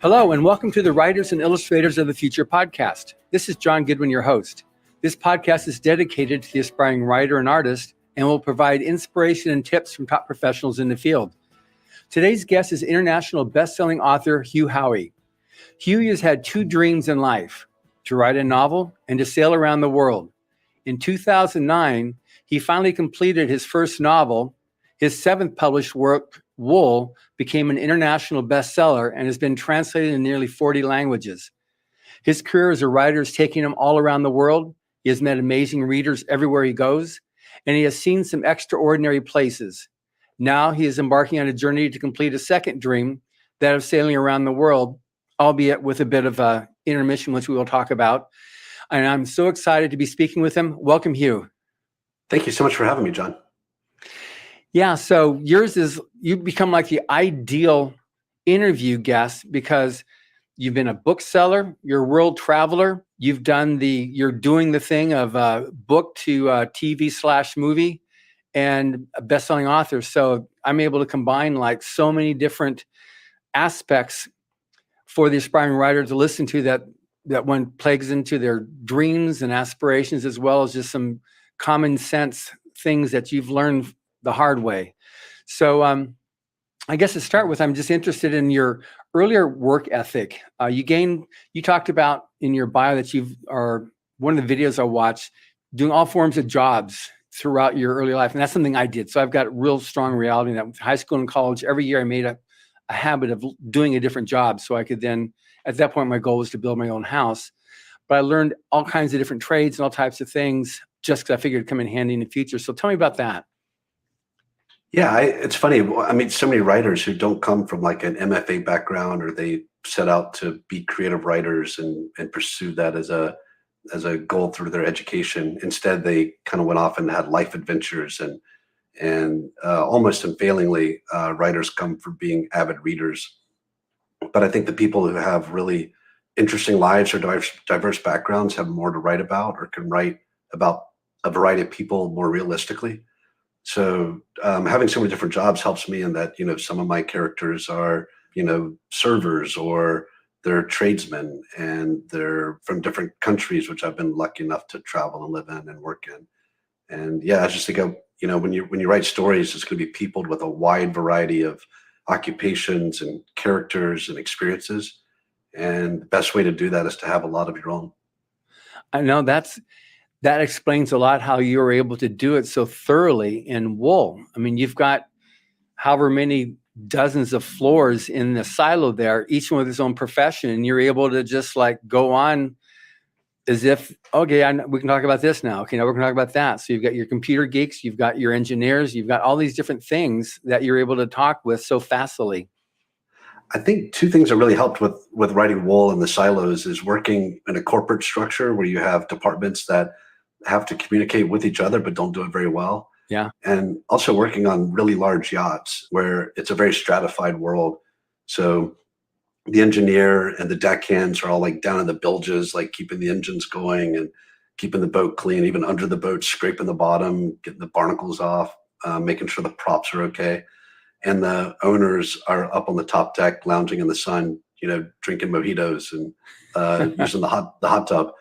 Hello, and welcome to the Writers and Illustrators of the Future podcast. This is John Goodwin, your host. This podcast is dedicated to the aspiring writer and artist and will provide inspiration and tips from top professionals in the field. Today's guest is international best-selling author Hugh Howey. Hugh has had two dreams in life: to write a novel and to sail around the world. In 2009, he finally completed his first novel. His seventh published work, Wool, became an international bestseller and has been translated in nearly 40 languages. His career as a writer is taking him all around the world. He has met amazing readers everywhere he goes, and he has seen some extraordinary places. Now he is embarking on a journey to complete a second dream, that of sailing around the world, albeit with a bit of a intermission, which we will talk about. And I'm so excited to be speaking with him. Welcome, Hugh. Thank you so much for having me, John. Yeah, so you've become like the ideal interview guest because you've been a bookseller, you're a world traveler, you're doing the thing of book to TV/movie, and a best-selling author. So I'm able to combine like so many different aspects for the aspiring writer to listen to that one plagues into their dreams and aspirations, as well as just some common sense things that you've learned the hard way. So I guess to start with, I'm just interested in your earlier work ethic. You talked about in your bio that one of the videos I watched, doing all forms of jobs throughout your early life. And that's something I did. So I've got real strong reality that with high school and college, every year I made a habit of doing a different job. So I could then, at that point, my goal was to build my own house. But I learned all kinds of different trades and all types of things just because I figured it'd come in handy in the future. So tell me about that. Yeah, it's funny. I meet so many writers who don't come from like an MFA background, or they set out to be creative writers and pursue that as a goal through their education. Instead, they kind of went off and had life adventures, and almost unfailingly, writers come from being avid readers. But I think the people who have really interesting lives or diverse backgrounds have more to write about, or can write about a variety of people more realistically. So having so many different jobs helps me in that, some of my characters are, servers, or they're tradesmen, and they're from different countries, which I've been lucky enough to travel and live in and work in. And yeah, I just think when you write stories, it's going to be peopled with a wide variety of occupations and characters and experiences. And the best way to do that is to have a lot of your own. I know that explains a lot how you were able to do it so thoroughly in Wool. I mean, you've got however many dozens of floors in the silo there, each one with its own profession, and you're able to just like go on as if, okay, we can talk about this now. Okay, now we're going to talk about that. So you've got your computer geeks, you've got your engineers, you've got all these different things that you're able to talk with so facilely. I think two things that really helped with writing Wool in the silos is working in a corporate structure where you have departments that have to communicate with each other but don't do it very well. Yeah. And also working on really large yachts where it's a very stratified world. So the engineer and the deckhands are all like down in the bilges, like keeping the engines going and keeping the boat clean, even under the boat, scraping the bottom, getting the barnacles off, making sure the props are okay. And the owners are up on the top deck, lounging in the sun, drinking mojitos and using the hot tub.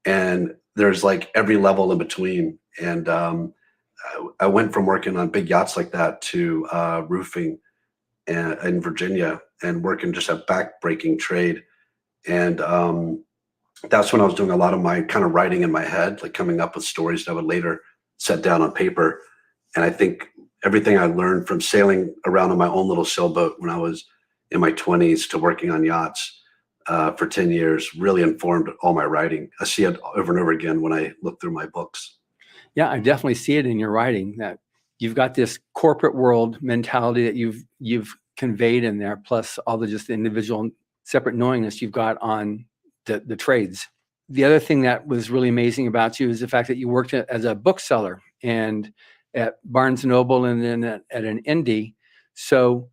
And there's like every level in between. And I went from working on big yachts like that to roofing in Virginia and working just a back-breaking trade. And that's when I was doing a lot of my kind of writing in my head, like coming up with stories that I would later set down on paper. And I think everything I learned from sailing around on my own little sailboat when I was in my 20s to working on yachts for 10 years really informed all my writing. I see it over and over again when I look through my books. Yeah, I definitely see it in your writing that you've got this corporate world mentality that you've conveyed in there, plus all the just individual separate knowingness you've got on the trades. The other thing that was really amazing about you is the fact that you worked as a bookseller and at Barnes & Noble and then at an indie. So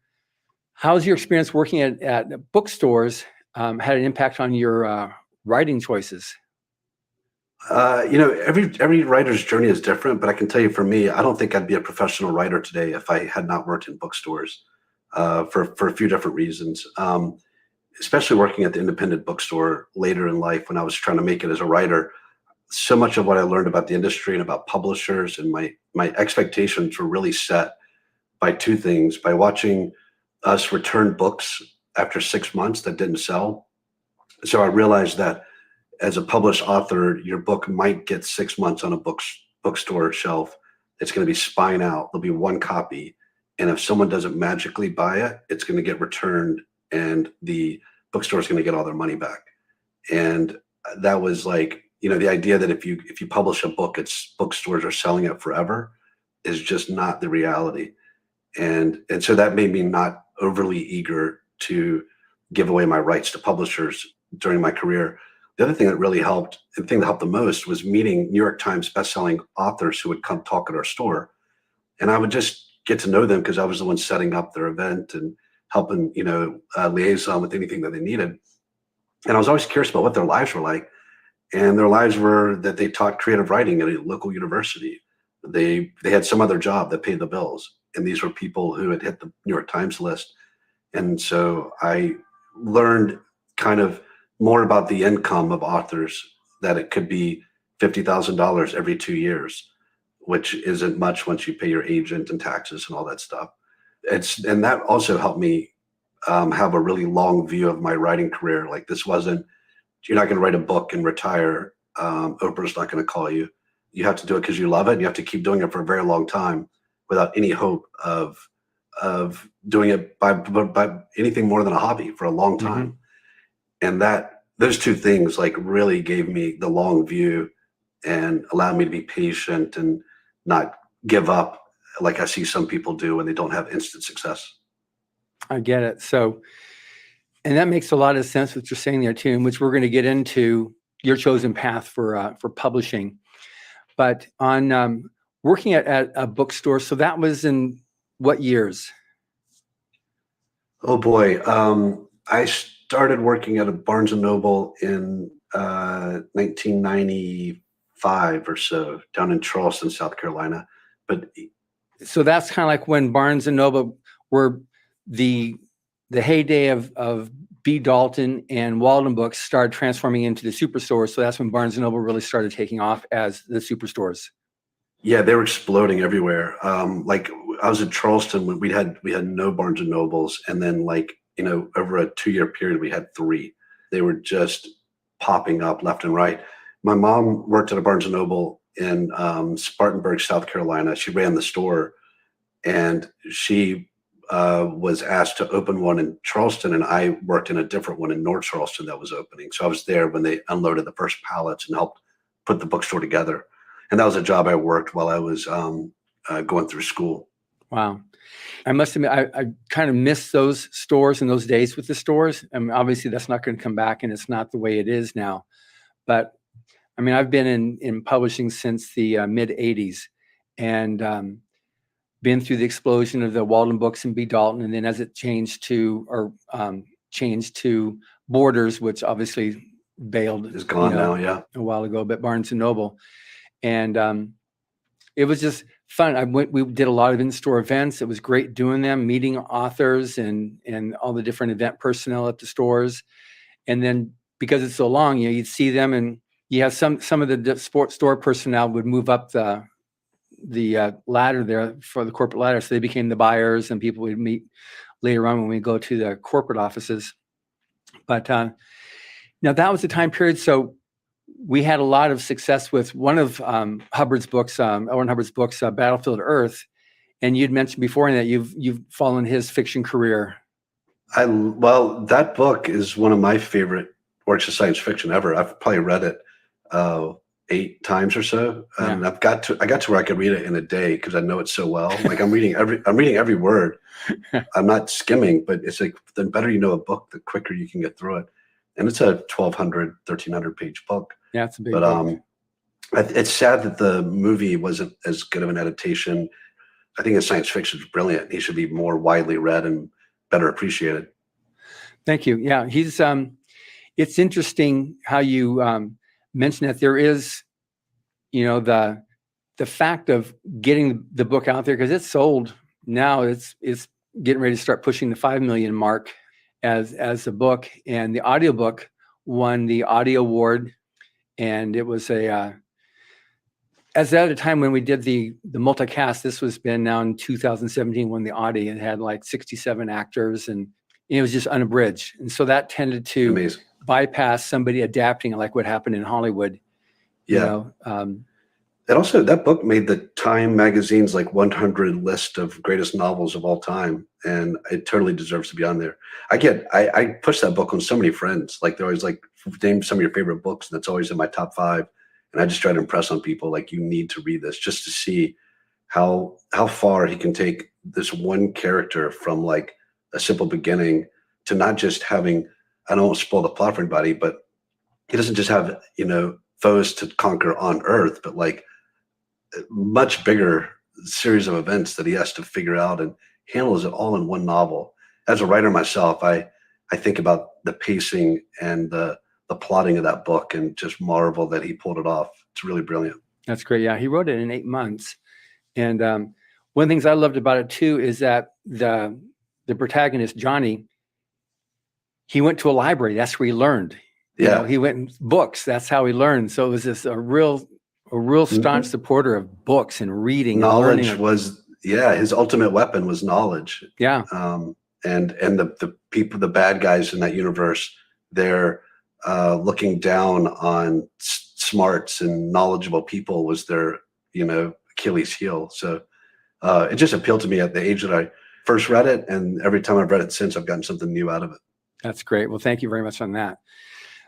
how's your experience working at bookstores had an impact on your writing choices? Every writer's journey is different, but I can tell you for me, I don't think I'd be a professional writer today if I had not worked in bookstores for a few different reasons. especially working at the independent bookstore later in life when I was trying to make it as a writer, so much of what I learned about the industry and about publishers and my expectations were really set by two things: by watching us return books after 6 months that didn't sell. So I realized that as a published author, your book might get 6 months on a bookstore shelf. It's going to be spine out. There'll be one copy. And if someone doesn't magically buy it, it's going to get returned and the bookstore is going to get all their money back. And that was like, the idea that if you publish a book, it's bookstores are selling it forever is just not the reality. And so that made me not overly eager to give away my rights to publishers during my career. The other thing that really helped, the thing that helped the most, was meeting New York Times bestselling authors who would come talk at our store. And I would just get to know them because I was the one setting up their event and helping, liaison with anything that they needed. And I was always curious about what their lives were like. And their lives were that they taught creative writing at a local university. They had some other job that paid the bills. And these were people who had hit the New York Times list. And so I learned kind of more about the income of authors, that it could be $50,000 every 2 years, which isn't much once you pay your agent and taxes and all that stuff. And that also helped me have a really long view of my writing career. Like, this wasn't, you're not going to write a book and retire. Oprah's not going to call you. You have to do it because you love it. And you have to keep doing it for a very long time without any hope of doing it by anything more than a hobby for a long time. Mm-hmm. And those two things like really gave me the long view and allowed me to be patient and not give up like I see some people do when they don't have instant success. I get it. So, and that makes a lot of sense what you're saying there too, in which we're going to get into your chosen path for publishing. But on working at a bookstore, so that was in what years? Oh boy. I started working at a Barnes & Noble in 1995 or so down in Charleston, South Carolina. But so that's kind of like when Barnes & Noble were the heyday of B. Dalton and Walden Books started transforming into the superstores. So that's when Barnes & Noble really started taking off as the superstores. Yeah, they were exploding everywhere. Like I was in Charleston when we had no Barnes & Nobles, and then over a 2-year period we had 3. They were just popping up left and right. My mom worked at a Barnes & Noble in Spartanburg, South Carolina. She ran the store, and she was asked to open one in Charleston, and I worked in a different one in North Charleston that was opening. So I was there when they unloaded the first pallets and helped put the bookstore together. And that was a job I worked while I was going through school. Wow. I must admit, I kind of miss those stores and those days with the stores. I mean, obviously that's not going to come back, and it's not the way it is now. But I mean, I've been in publishing since the mid 80s, and been through the explosion of the Walden Books and B. Dalton, and then as it changed to Borders, which obviously bailed, is gone now, yeah, a while ago, but Barnes & Noble. And it was just fun. We did a lot of in-store events. It was great doing them, meeting authors and all the different event personnel at the stores. And then because it's so long, you'd see them, and you have some of the sports store personnel would move up the ladder there for the corporate ladder. So they became the buyers, and people would meet later on when we go to the corporate offices. But now that was the time period. So we had a lot of success with one of Hubbard's books, Owen Hubbard's books, Battlefield Earth. And you'd mentioned before that you've followed his fiction career. Well, that book is one of my favorite works of science fiction ever. I've probably read it 8 times or so. And I got to where I could read it in a day because I know it so well. Like I'm reading every word. I'm not skimming, but it's like the better you know a book, the quicker you can get through it. And it's a 1,200, 1,300 page book. Yeah, it's a big book. It's sad that the movie wasn't as good of an adaptation. I think his science fiction is brilliant. He should be more widely read and better appreciated. Thank you. Yeah, he's. It's interesting how you mentioned that there is, the fact of getting the book out there, because it's sold now. It's getting ready to start pushing the 5 million mark. as a book, and the audiobook won the audio award. And it was as at a time when we did the multicast, this was been now in 2017 when the Audie, it had like 67 actors, and it was just unabridged. And so that tended to Amazing. bypass somebody adapting it, like what happened in Hollywood. Yeah. And also, that book made the Time magazine's like 100 list of greatest novels of all time, and it totally deserves to be on there. I push that book on so many friends. Like, they're always like, name some of your favorite books, and it's always in my top 5. And I just try to impress on people, like, you need to read this just to see how far he can take this one character from like a simple beginning to not just having, I don't want to spoil the plot for anybody, but he doesn't just have, foes to conquer on Earth, but like a much bigger series of events that he has to figure out, and handles it all in one novel. As a writer myself, I think about the pacing and the plotting of that book and just marvel that he pulled it off. It's really brilliant. That's great. Yeah, he wrote it in 8 months. And one of the things I loved about it too is that the protagonist, Johnny, he went to a library. That's where he learned. He went in books. That's how he learned. So it was a real staunch supporter of books and reading. Knowledge and was, his ultimate weapon was knowledge. Yeah. And the people, the bad guys in that universe, they're looking down on smarts and knowledgeable people was their, Achilles heel. So it just appealed to me at the age that I first read it. And every time I've read it since, I've gotten something new out of it. That's great. Well, thank you very much on that.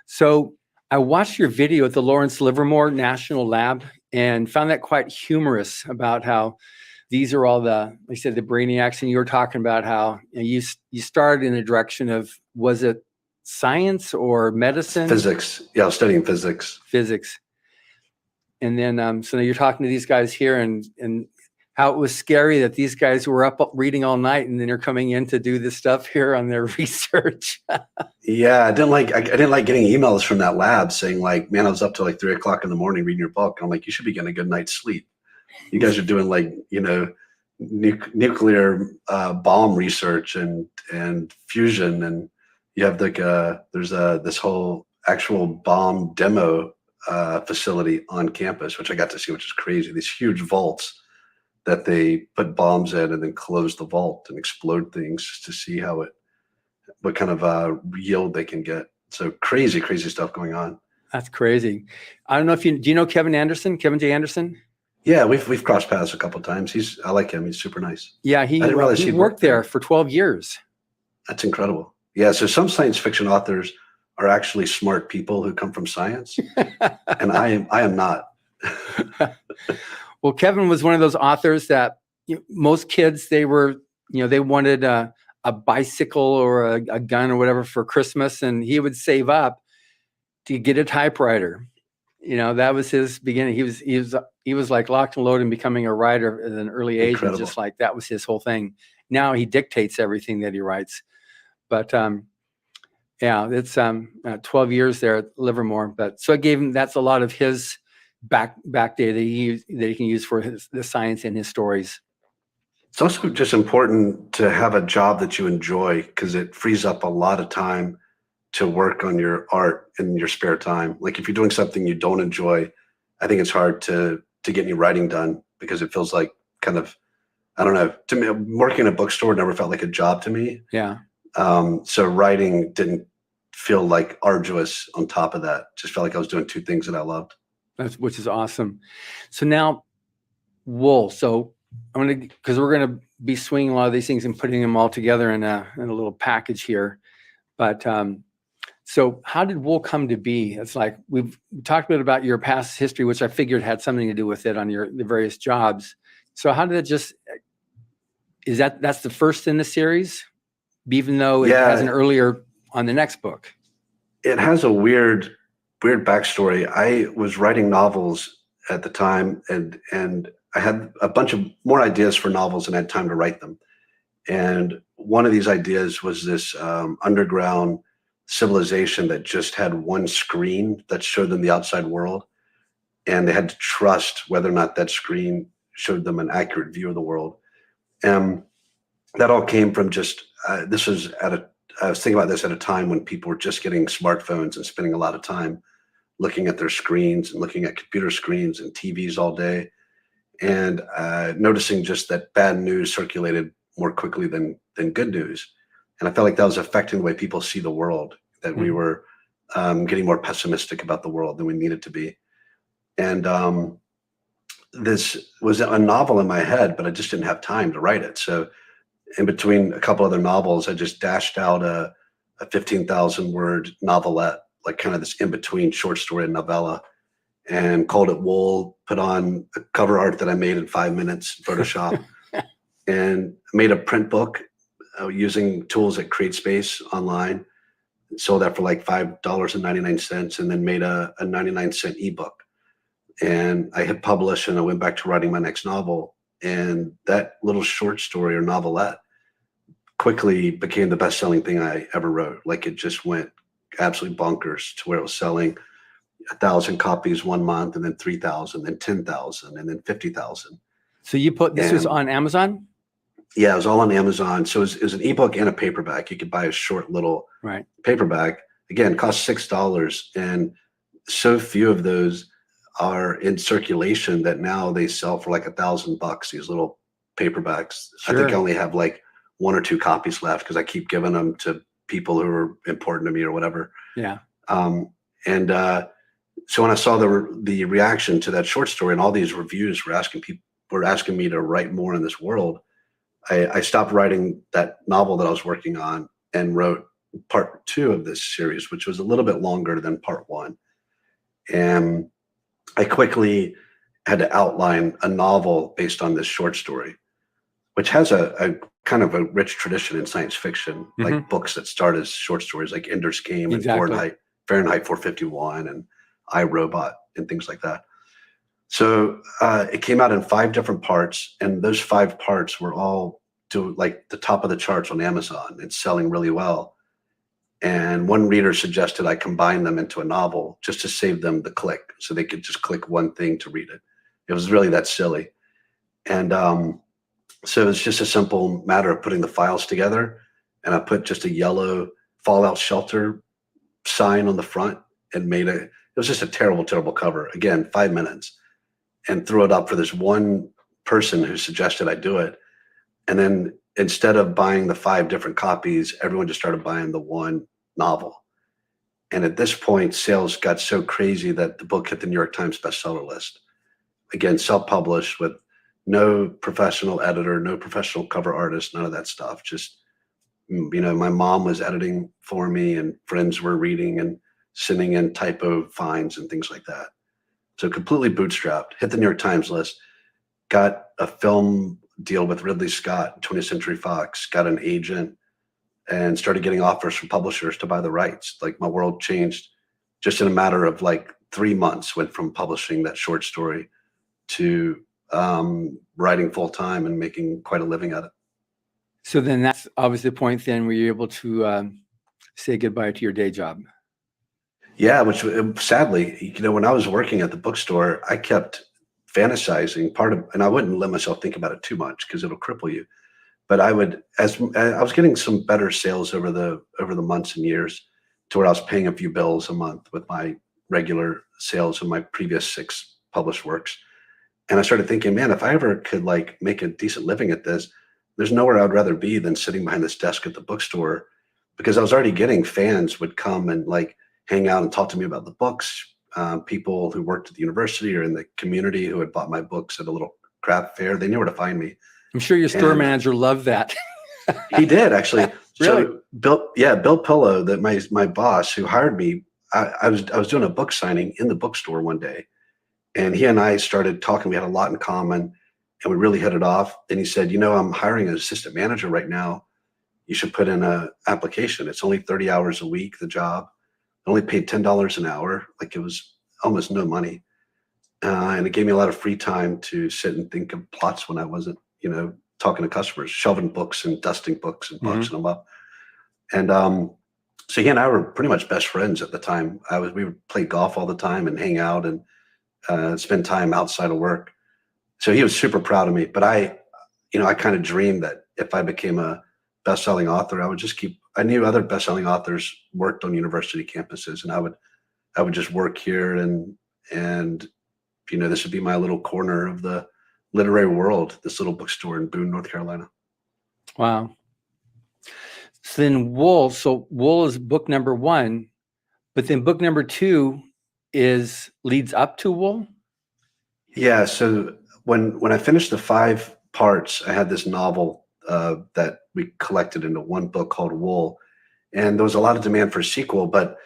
So I watched your video at the Lawrence Livermore National Lab and found that quite humorous about how these are all like you said, the brainiacs, and you were talking about how you started in the direction of, was it science or medicine? Physics. Yeah, I was studying physics. And then, so you're talking to these guys here and how it was scary that these guys were up reading all night, and then they're coming in to do this stuff here on their research. Yeah, I didn't like getting emails from that lab saying like, man, I was up till like 3 o'clock in the morning reading your book. I'm like, you should be getting a good night's sleep. You guys are doing like, nuclear bomb research and fusion, and you have like there's this whole actual bomb demo facility on campus, which I got to see, which is crazy. These huge vaults that they put bombs in and then close the vault and explode things just to see what kind of yield they can get. So crazy stuff going on. That's crazy. I don't know if do you know Kevin J. Anderson? Yeah, we've crossed paths a couple of times. I like him. He's super nice. Yeah, he worked there for 12 years. That's incredible. Yeah, so some science fiction authors are actually smart people who come from science, and I am not. Well, Kevin was one of those authors that most kids, they wanted a bicycle or a gun or whatever for Christmas, and he would save up to get a typewriter. That was his beginning. He was like locked and loaded and becoming a writer at an early age. And just like that was his whole thing. Now he dictates everything that he writes. But it's 12 years there at Livermore. But so it gave him, that's a lot of his back data that he can use for the science in his stories. It's also just important to have a job that you enjoy, because it frees up a lot of time to work on your art in your spare time. Like if you're doing something you don't enjoy, I think it's hard to get any writing done, because it feels like kind of, I don't know, to me, working in a bookstore never felt like a job to me. Yeah. So writing didn't feel like arduous on top of that. Just felt like I was doing two things that I loved. Which is awesome. So now wool. So because we're going to be swinging a lot of these things and putting them all together in a little package here. But so how did wool come to be? It's like we've talked a bit about your past history, which I figured had something to do with it on the various jobs. So how did it that's the first in the series, even though it has an earlier on the next book? It has a weird backstory. I was writing novels at the time, and I had a bunch of more ideas for novels and I had time to write them. And one of these ideas was this underground civilization that just had one screen that showed them the outside world. And they had to trust whether or not that screen showed them an accurate view of the world. And that all came from just, this was at I was thinking about this at a time when people were just getting smartphones and spending a lot of time looking at their screens and looking at computer screens and TVs all day, and noticing just that bad news circulated more quickly than good news. And I felt like that was affecting the way people see the world, that we were getting more pessimistic about the world than we needed to be. And this was a novel in my head, but I just didn't have time to write it. So in between a couple other novels, I just dashed out a 15,000 word novelette, like kind of this in between short story and novella, and called it Wool, put on a cover art that I made in 5 minutes, Photoshop, and made a print book using tools at CreateSpace online. Sold that for like $5.99, and then made a 99-cent ebook. And I hit publish, and I went back to writing my next novel. And that little short story or novelette quickly became the best-selling thing I ever wrote. Like, it just went absolutely bonkers to where it was selling 1,000 copies one month, and then 3,000, then 10,000, and then 50,000. So you put this was on Amazon? Yeah, it was all on Amazon. So it was an ebook and a paperback. You could buy a short little paperback. Again, it cost $6, and so few of those are in circulation that now they sell for like $1,000. These little paperbacks. Sure. I think I only have like 1 or 2 copies left because I keep giving them to people who are important to me or whatever. Yeah. So when I saw the reaction to that short story, and all these reviews were asking me to write more in this world, I stopped writing that novel that I was working on and wrote part 2 of this series, which was a little bit longer than part 1. And I quickly had to outline a novel based on this short story, which has a kind of a rich tradition in science fiction, like books that start as short stories, like Ender's Game and Fahrenheit 451 and I, Robot and things like that. So it came out in 5 different parts, and those 5 parts were all to like the top of the charts on Amazon. It's selling really well. And one reader suggested I combine them into a novel just to save them the click, so they could just click one thing to read it. It was really that silly. And so it's just a simple matter of putting the files together, and I put just a yellow fallout shelter sign on the front and it was just a terrible, terrible cover. Again, 5 minutes, and threw it up for this one person who suggested I do it. And then instead of buying the 5 different copies, everyone just started buying the one novel. And at this point, sales got so crazy that the book hit the New York Times bestseller list. Again, self-published with no professional editor, no professional cover artist, none of that stuff. Just, my mom was editing for me, and friends were reading and sending in typo finds and things like that. So completely bootstrapped, hit the New York Times list, got a film deal with Ridley Scott, 20th Century Fox, got an agent, and started getting offers from publishers to buy the rights. Like, my world changed just in a matter of like 3 months. Went from publishing that short story to writing full time and making quite a living at it. So then that's obviously the point then where you're able to say goodbye to your day job. Yeah, which sadly, when I was working at the bookstore, I kept fantasizing and I wouldn't let myself think about it too much because it'll cripple you. But I would, as I was getting some better sales over the months and years, to where I was paying a few bills a month with my regular sales of my previous 6 published works. And I started thinking, man, if I ever could like make a decent living at this, there's nowhere I'd rather be than sitting behind this desk at the bookstore, because I was already getting fans would come and like hang out and talk to me about the books. People who worked at the university or in the community who had bought my books at a little craft fair, they knew where to find me. I'm sure your store manager loved that. He did, actually. Really? So Bill Pillow, my boss who hired me, I was doing a book signing in the bookstore one day, and he and I started talking. We had a lot in common, and we really hit it off. And he said, I'm hiring an assistant manager right now. You should put in an application. It's only 30 hours a week, the job. I only paid $10 an hour. Like, it was almost no money. And it gave me a lot of free time to sit and think of plots when I wasn't, talking to customers, shelving books and dusting books and boxing them up. And so he and I were pretty much best friends at the time. We would play golf all the time and hang out and spend time outside of work. So he was super proud of me. But I kind of dreamed that if I became a best-selling author, I I knew other best-selling authors worked on university campuses, and I would just work here, and this would be my little corner of the literary world, this little bookstore in Boone, North Carolina. Wow. So then Wool is book number 1, but then book number 2 leads up to Wool? Yeah. So when I finished the 5 parts, I had this novel that we collected into one book called Wool, and there was a lot of demand for a sequel, but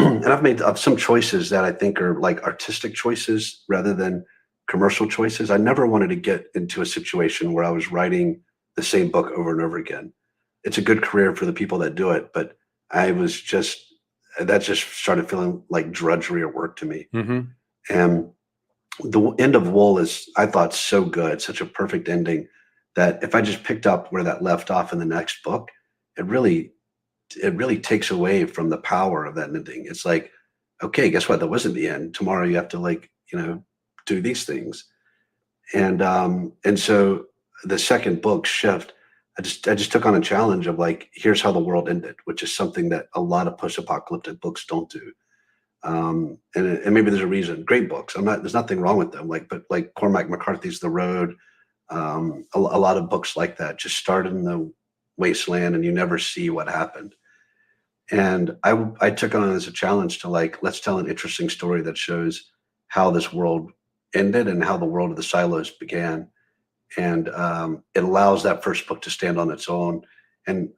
and I've made some choices that I think are like artistic choices rather than commercial choices. I never wanted to get into a situation where I was writing the same book over and over again. It's a good career for the people that do it, but that just started feeling like drudgery or work to me. Mm-hmm. And the end of Wool is, I thought, so good, such a perfect ending, that if I just picked up where that left off in the next book, it really takes away from the power of that ending. It's like, okay, guess what? That wasn't the end. Tomorrow you have to do these things. And so the second book, Shift, I just took on a challenge of like, here's how the world ended, which is something that a lot of post-apocalyptic books don't do. And maybe there's a reason. Great books. There's nothing wrong with them. But Cormac McCarthy's The Road, a lot of books like that just started in the wasteland and you never see what happened. And I took it on as a challenge to let's tell an interesting story that shows how this world ended and how the world of the silos began. And it allows that first book to stand on its own. And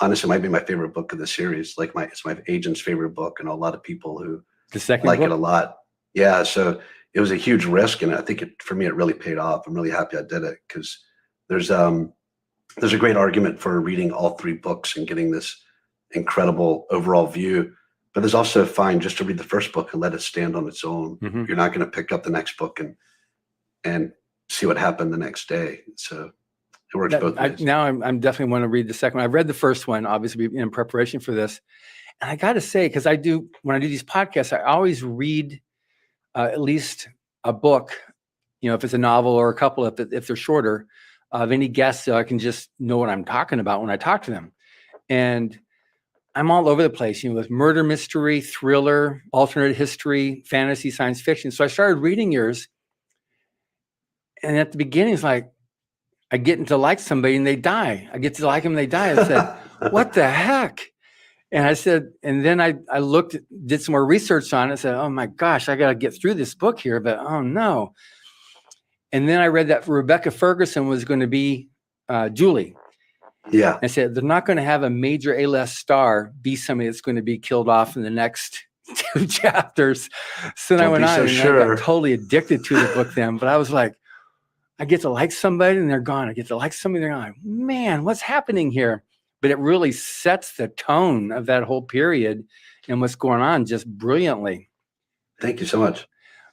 honestly, it might be my favorite book of the series. It's my agent's favorite book, and a lot of people who like it a lot. Yeah. So it was a huge risk, and I think for me, it really paid off. I'm really happy I did it, because there's a great argument for reading all 3 books and getting this incredible overall view. But there's also fine just to read the first book and let it stand on its own. Mm-hmm. You're not going to pick up the next book and see what happened the next day. So it works both ways. Now I'm definitely want to read the second one. I've read the first one, obviously, in preparation for this. And I got to say, because when I do these podcasts, I always read at least a book, if it's a novel or a couple, if they're shorter, of any guests, so I can just know what I'm talking about when I talk to them. And I'm all over the place, with murder mystery, thriller, alternate history, fantasy, science fiction. So I started reading yours. And at the beginning, it's like, I get to like somebody and they die. I get to like them and they die. I said, what the heck? And I said, and then I did some more research on it. I said, oh my gosh, I got to get through this book here, but oh no. And then I read that Rebecca Ferguson was going to be Julie. Yeah. I said, they're not going to have a major A-list star be somebody that's going to be killed off in the next 2 chapters. So then I went on and I got totally addicted to the book then. But I was like, I get to like somebody and they're gone. I get to like somebody, they're gone. Man, what's happening here? But it really sets the tone of that whole period and what's going on just brilliantly. Thank you so much.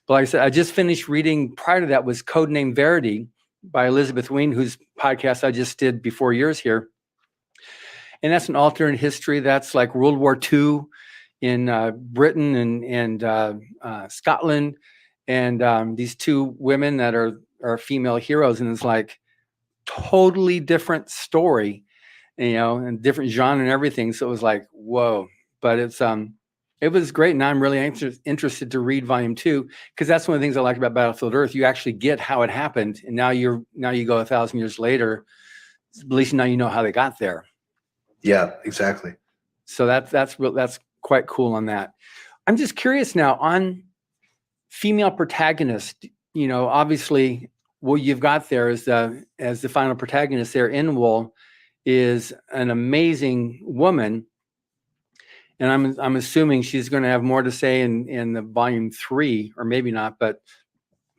But like I said, I just finished reading, prior to that was Codename Verity by Elizabeth Wein, whose podcast I just did before yours here. And that's an alternate history. That's like World War II in Britain and Scotland. And these 2 women that are female heroes. And it's like totally different story, and different genre and everything. So it was like, whoa. But it was great. Now I'm really interested to read volume 2, because that's one of the things I like about Battlefield Earth. You actually get how it happened. And now you go 1,000 years later, at least now you know how they got there. Yeah, exactly. So that's quite cool on that. I'm just curious now on female protagonist, obviously what you've got there as the final protagonist there in Wool is an amazing woman. And I'm assuming she's going to have more to say in the volume 3, or maybe not, but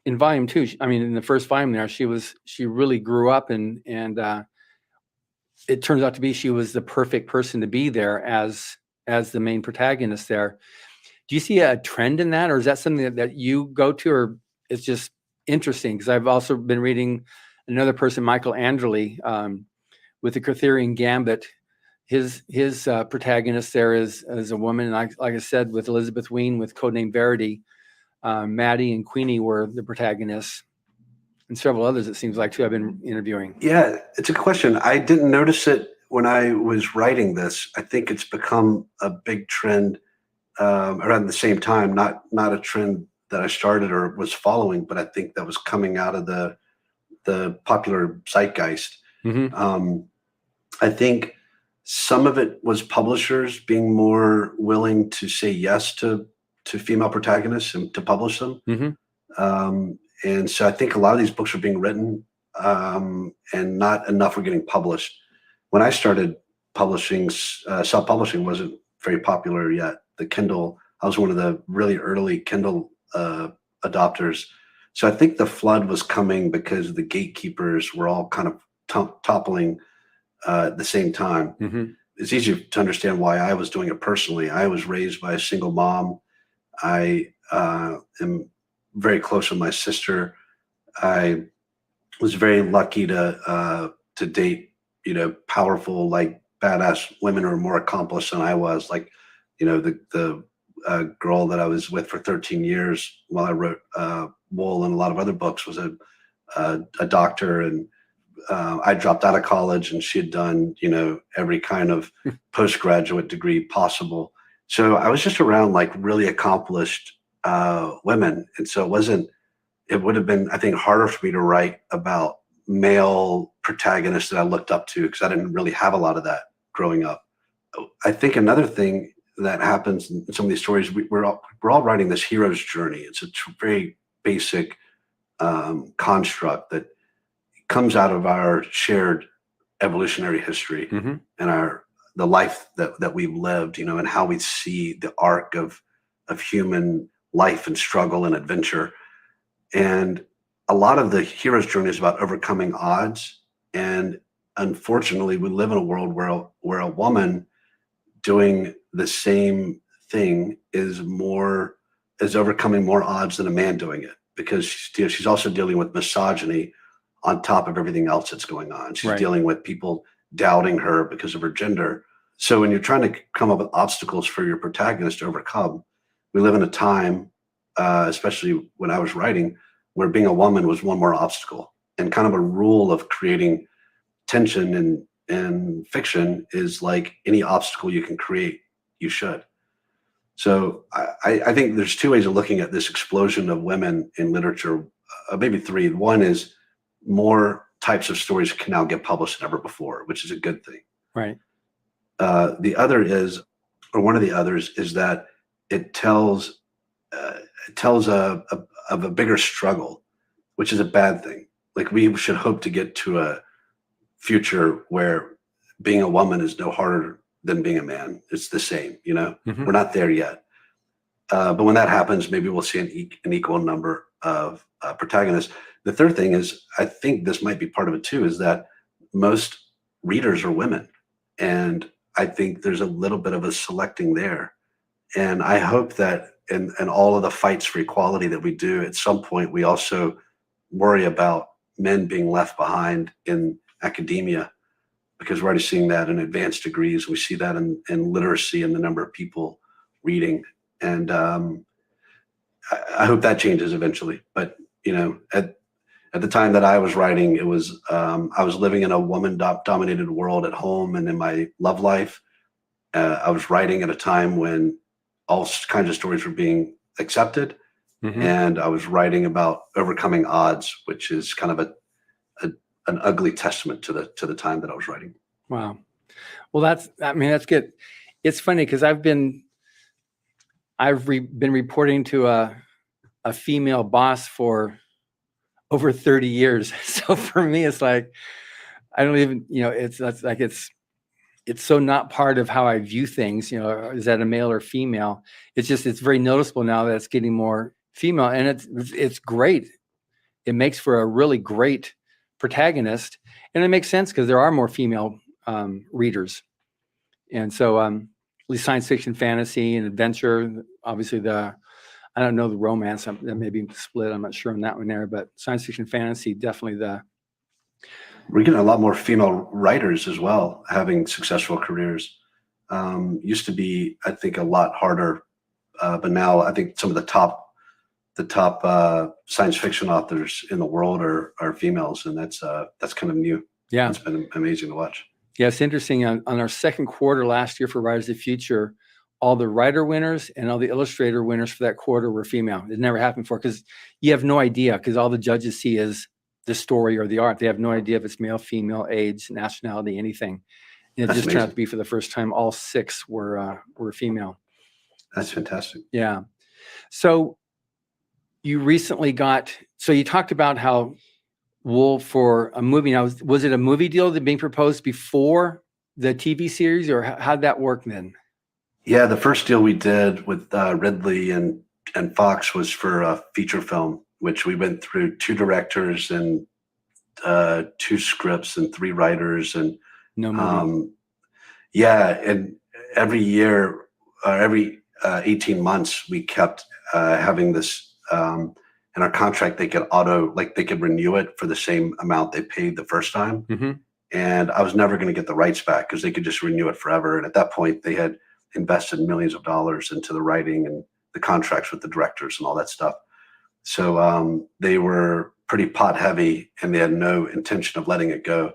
in volume 2, in the first volume there, she really grew up and it turns out to be she was the perfect person to be there as the main protagonist there. Do you see a trend in that, or is that something that you go to, or it's just interesting? Because I've also been reading another person, Michael Anderle, with the Arthurian Gambit. His protagonist there is a woman, and like I said, with Elizabeth Wein with Codename Verity, Maddie and Queenie were the protagonists, and several others it seems like too I've been interviewing. Yeah, it's a good question. I didn't notice it when I was writing this, I think it's become a big trend around the same time. Not a trend that I started or was following, but I think that was coming out of the popular zeitgeist. Mm-hmm. I think some of it was publishers being more willing to say yes to female protagonists and to publish them. Mm-hmm. And so I think a lot of these books are being written, and not enough were getting published. When I started publishing, self-publishing wasn't very popular yet. The Kindle, I was one of the really early Kindle adopters. So I think the flood was coming because the gatekeepers were all kind of toppling at the same time. Mm-hmm. It's easy to understand why I was doing it personally. I was raised by a single mom. I am very close with my sister. I was very lucky to date, powerful, like badass women who are more accomplished than I was. Like, the girl that I was with for 13 years while I wrote Wool and a lot of other books was a doctor, and I dropped out of college, and she had done, every kind of postgraduate degree possible. So I was just around like really accomplished women. And so it would have been, I think, harder for me to write about male protagonists that I looked up to, because I didn't really have a lot of that growing up. I think another thing that happens in some of these stories, we're all writing this hero's journey. It's a very basic construct that comes out of our shared evolutionary history, Mm-hmm. and the life that we've lived, and how we see the arc of human life and struggle and adventure. And a lot of the hero's journey is about overcoming odds. And unfortunately, we live in a world where a woman doing the same thing is overcoming more odds than a man doing it, because she's also dealing with misogyny on top of everything else that's going on. She's Right. dealing with people doubting her because of her gender. So when you're trying to come up with obstacles for your protagonist to overcome, we live in a time, especially when I was writing, where being a woman was one more obstacle. And kind of a rule of creating tension in fiction is like any obstacle you can create, you should. So I think there's two ways of looking at this explosion of women in literature, maybe three. One is more types of stories can now get published than ever before, which is a good thing. Right. The other is, or one of the others, is that it tells of a bigger struggle, which is a bad thing. Like, we should hope to get to a future where being a woman is no harder than being a man. It's the same, Mm-hmm. We're not there yet. But when that happens, maybe we'll see an equal number of protagonists. The third thing is, I think this might be part of it too, is that most readers are women. And I think there's a little bit of a selecting there. And I hope that in all of the fights for equality that we do, at some point, we also worry about men being left behind in academia, because we're already seeing that in advanced degrees. We see that in literacy and the number of people reading. And I hope that changes eventually. But, at the time that I was writing, it was I was living in a woman-dominated world at home and in my love life. I was writing at a time when all kinds of stories were being accepted, Mm-hmm. and I was writing about overcoming odds, which is kind of an ugly testament to the time that I was writing. Wow. Well, that's good. It's funny because I've been reporting to a female boss for over 30 years. So for me, it's like, I don't even, it's so not part of how I view things, is that a male or female? It's very noticeable now that it's getting more female, and it's great. It makes for a really great protagonist, and it makes sense because there are more female readers. And so at least science fiction, fantasy, and adventure, obviously I don't know the romance, that may be split. I'm not sure on that one there, but science fiction, fantasy, definitely We're getting a lot more female writers as well, having successful careers. Used to be, I think, a lot harder, but now I think some of the top science fiction authors in the world are females, and that's kind of new. Yeah. It's been amazing to watch. Yeah, it's interesting. On our second quarter last year for Writers of the Future, all the writer winners and all the illustrator winners for that quarter were female. It never happened before because you have no idea, because all the judges see is the story or the art. They have no idea if it's male, female, age, nationality, anything. And it That's just turned out amazing. to be, for the first time, all 6 were female. That's fantastic. Yeah. So you recently so you talked about how wool for a movie. Now, was it a movie deal that being proposed before the TV series, or how'd that work then? Yeah, the first deal we did with Ridley and Fox was for a feature film, which we went through 2 directors and 2 scripts and 3 writers, and No movie. yeah, and every year, every 18 months, we kept having this in our contract. They could they could renew it for the same amount they paid the first time. Mm-hmm. And I was never going to get the rights back because they could just renew it forever. And at that point, they had invested millions of dollars into the writing and the contracts with the directors and all that stuff. So they were pretty pot heavy, and they had no intention of letting it go.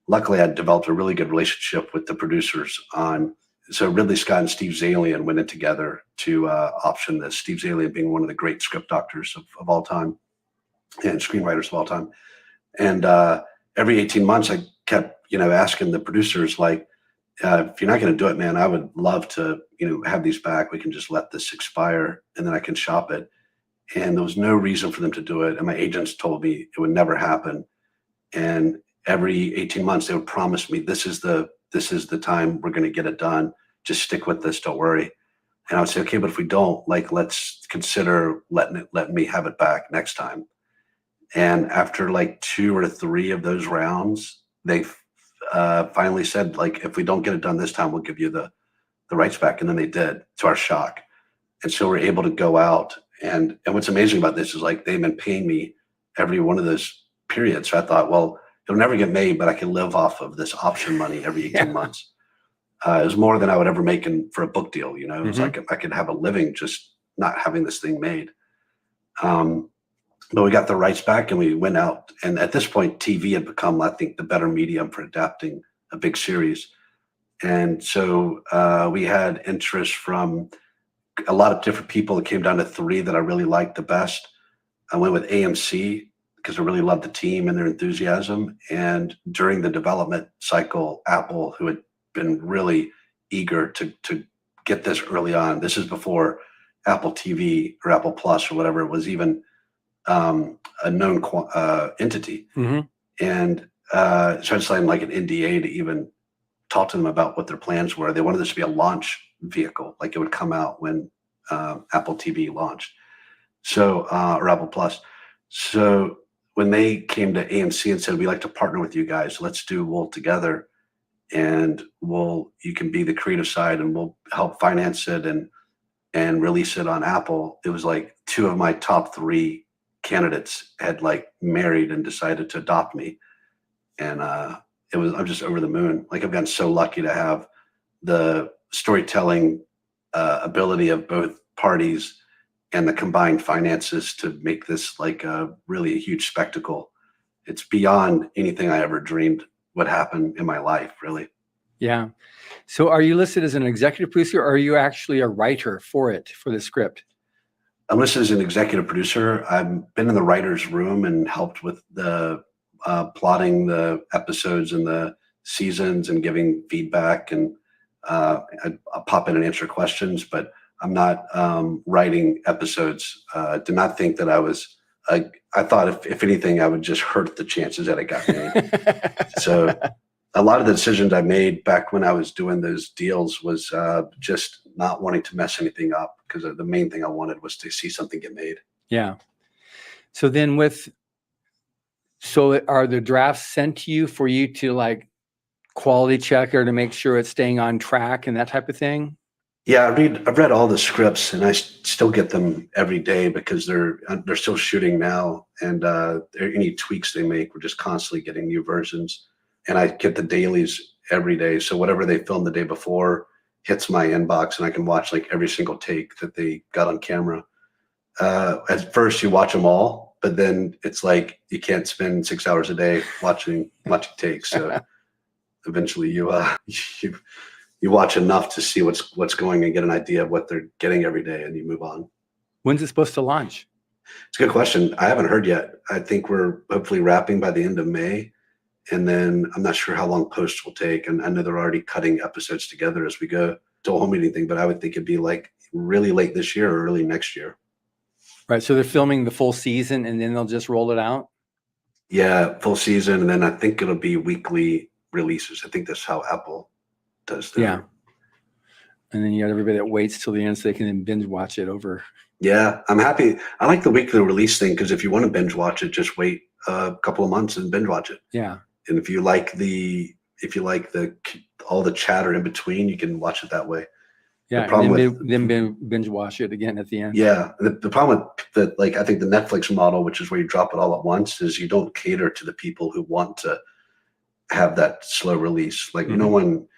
Luckily, I developed a really good relationship with the producers so Ridley Scott and Steve Zalian went in together to option this. Steve Zalian being one of the great script doctors of all time and screenwriters of all time. And every 18 months, I kept, asking the producers, like, if you're not going to do it, man, I would love to, have these back. We can just let this expire and then I can shop it. And there was no reason for them to do it. And my agents told me it would never happen. And every 18 months, they would promise me, this is the time we're going to get it done. Just stick with this. Don't worry. And I would say, okay, but if we don't, let's consider letting me have it back next time. And after 2 or 3 of those rounds, they finally said, if we don't get it done this time, we'll give you the rights back. And then they did, to our shock. And so we're able to go out. And what's amazing about this is they've been paying me every one of those periods. So I thought, well, it'll never get made, but I can live off of this option money every 18 months. It was more than I would ever make for a book deal. It was I could have a living just not having this thing made. But we got the rights back and we went out. And at this point, TV had become, I think, the better medium for adapting a big series. And so we had interest from a lot of different people. It came down to 3 that I really liked the best. I went with AMC because I really loved the team and their enthusiasm. And during the development cycle, Apple, who had been really eager to get this early on. This is before Apple TV or Apple Plus or whatever it was even a known entity. Mm-hmm. And so I signed an NDA to even talk to them about what their plans were. They wanted this to be a launch vehicle, it would come out when Apple TV launched, so or Apple Plus. So when they came to AMC and said, we'd like to partner with you guys, let's do Wool together, and you can be the creative side and we'll help finance it and release it on Apple. It was 2 of my top 3 candidates had married and decided to adopt me. And I'm just over the moon. I've gotten so lucky to have the storytelling ability of both parties and the combined finances to make this really a huge spectacle. It's beyond anything I ever dreamed would happen in my life, really. Yeah. So are you listed as an executive producer, or are you actually a writer for the script? I'm listed as an executive producer. I've been in the writer's room and helped with the plotting the episodes and the seasons and giving feedback, and I'll pop in and answer questions, but I'm not writing episodes. Did not think that I thought if anything, I would just hurt the chances that it got made. So a lot of the decisions I made back when I was doing those deals was just not wanting to mess anything up, because the main thing I wanted was to see something get made. Yeah. So then are the drafts sent to you for you to quality check or to make sure it's staying on track and that type of thing? Yeah, I've read all the scripts, and I still get them every day because they're still shooting now, and any tweaks they make, we're just constantly getting new versions. And I get the dailies every day, so whatever they filmed the day before hits my inbox, and I can watch every single take that they got on camera. At first, you watch them all, but then it's you can't spend 6 hours a day watching takes. So eventually you you watch enough to see what's going and get an idea of what they're getting every day, and you move on. When's it supposed to launch? It's a good question. I haven't heard yet. I think we're hopefully wrapping by the end of May. And then I'm not sure how long post will take. And I know they're already cutting episodes together as we go to a home meeting thing, but I would think it'd be like really late this year or early next year. Right. So they're filming the full season and then they'll just roll it out? Yeah, full season. And then I think it'll be weekly releases. I think that's how Apple does that. Yeah. And then you got everybody that waits till the end so they can then binge watch it over. Yeah, I'm happy. I like the weekly release thing because if you want to binge watch it, just wait a couple of months and binge watch it. Yeah. And if you like all the chatter in between, you can watch it that way. Yeah, and then binge watch it again at the end. Yeah, the problem with I think the Netflix model, which is where you drop it all at once, is you don't cater to the people who want to have that slow release. Like no one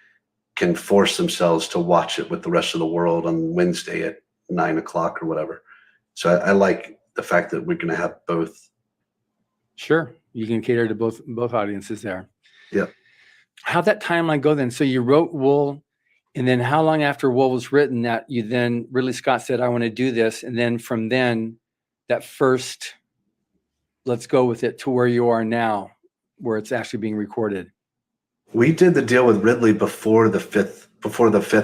can force themselves to watch it with the rest of the world on Wednesday at 9 o'clock or whatever. So I like the fact that we're going to have both. Sure, you can cater to both audiences there. Yeah. How'd that timeline go then? So you wrote Wool, and then how long after Wool was written that you then Ridley Scott said, I want to do this, and then from then, that first, let's go with it to where you are now, where it's actually being recorded? We did the deal with Ridley before the fifth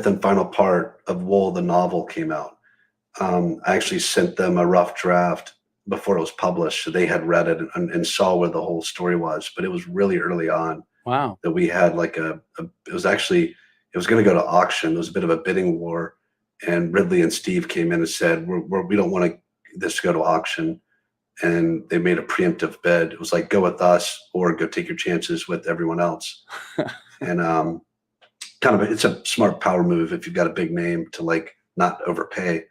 and final part of Wool, the novel, came out. I actually sent them a rough draft before it was published, so they had read it and saw where the whole story was. But it was really early on. Wow. That we had like it was going to go to auction. There was a bit of a bidding war, and Ridley and Steve came in and said, we don't want this to go to auction. And they made a preemptive bid. It was like, go with us or go take your chances with everyone else. And it's a smart power move if you've got a big name to like not overpay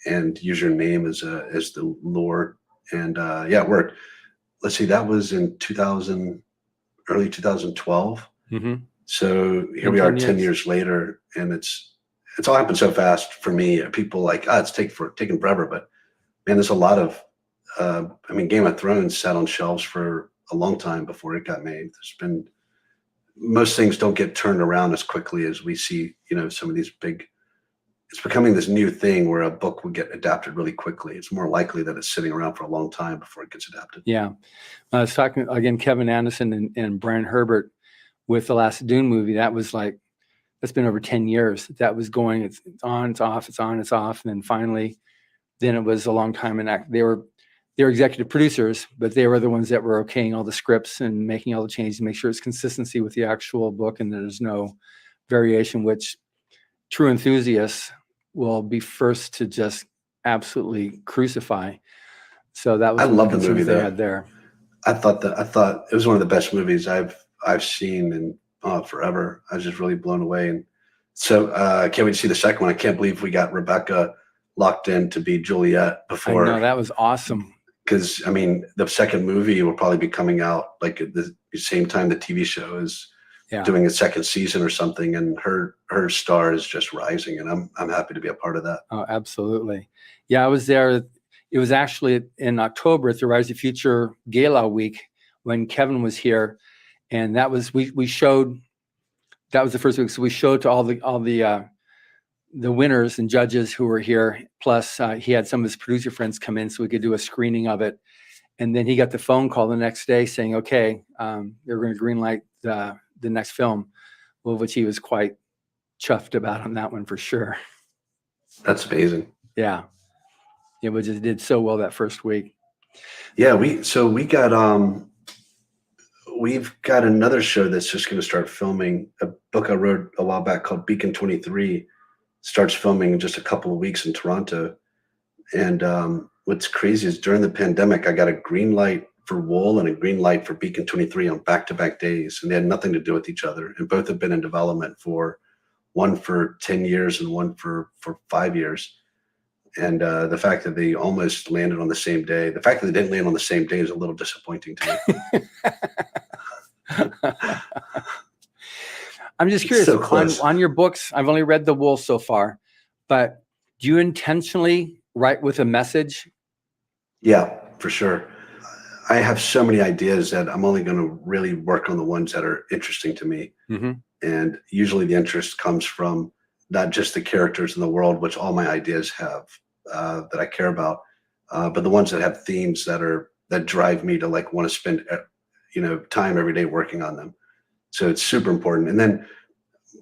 and use your name as the lure. And yeah, it worked. Let's see, that was in early 2012. So here we are 10 years later, and it's all happened so fast for me. People like, it's taking forever, but man, there's a lot of Game of Thrones sat on shelves for a long time before it got made. Most things don't get turned around as quickly as we see, some of these big. It's becoming this new thing where a book would get adapted really quickly. It's more likely that it's sitting around for a long time before it gets adapted. Yeah. I was talking again, Kevin Anderson and Brian Herbert with the last Dune movie. That's been over 10 years. That was going, it's on, it's off, it's on, it's off. And then finally, then it was a long time. And they were executive producers, but they were the ones that were okaying all the scripts and making all the changes to make sure it's consistency with the actual book and there's no variation, which true enthusiasts will be first to just absolutely crucify. So that was I love the movie they had there. I thought it was one of the best movies I've seen in forever. I was just really blown away. And so I can't wait to see the second one. I can't believe we got Rebecca locked in to be Juliet before. I know, that was awesome. Because the second movie will probably be coming out like at the same time the TV show is doing a second season or something, and her star is just rising, and I'm happy to be a part of that. Oh, absolutely. Yeah, I was there. It was actually in October at the Rise of Future Gala week when Kevin was here, and that was we showed. That was the first week, so we showed to all the winners and judges who were here. Plus, he had some of his producer friends come in so we could do a screening of it. And then he got the phone call the next day saying, okay, they're going to greenlight the next film, well, which he was quite chuffed about on that one for sure. That's amazing. Yeah. It just did so well that first week. Yeah, we've got another show that's just going to start filming. A book I wrote a while back called Beacon 23 starts filming in just a couple of weeks in Toronto. And what's crazy is during the pandemic, I got a green light for Wool and a green light for Beacon 23 on back-to-back days, and they had nothing to do with each other. And both have been in development one for 10 years and one for 5 years. And the fact that they almost landed on the same day, the fact that they didn't land on the same day is a little disappointing to me. I'm just curious, so on your books, I've only read the Wool so far, but do you intentionally write with a message? Yeah, for sure. I have so many ideas that I'm only going to really work on the ones that are interesting to me. Hmm. And usually the interest comes from not just the characters in the world, which all my ideas have that I care about, but the ones that have themes that drive me to like want to spend time every day working on them. So it's super important. And then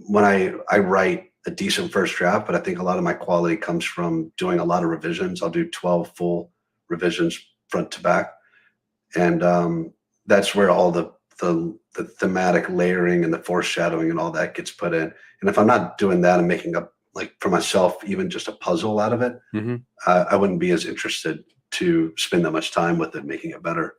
when I write a decent first draft, but I think a lot of my quality comes from doing a lot of revisions. I'll do 12 full revisions front to back, and that's where all the thematic layering and the foreshadowing and all that gets put in. And if I'm not doing that and making up like for myself even just a puzzle out of it, Hmm. I wouldn't be as interested to spend that much time with it making it better.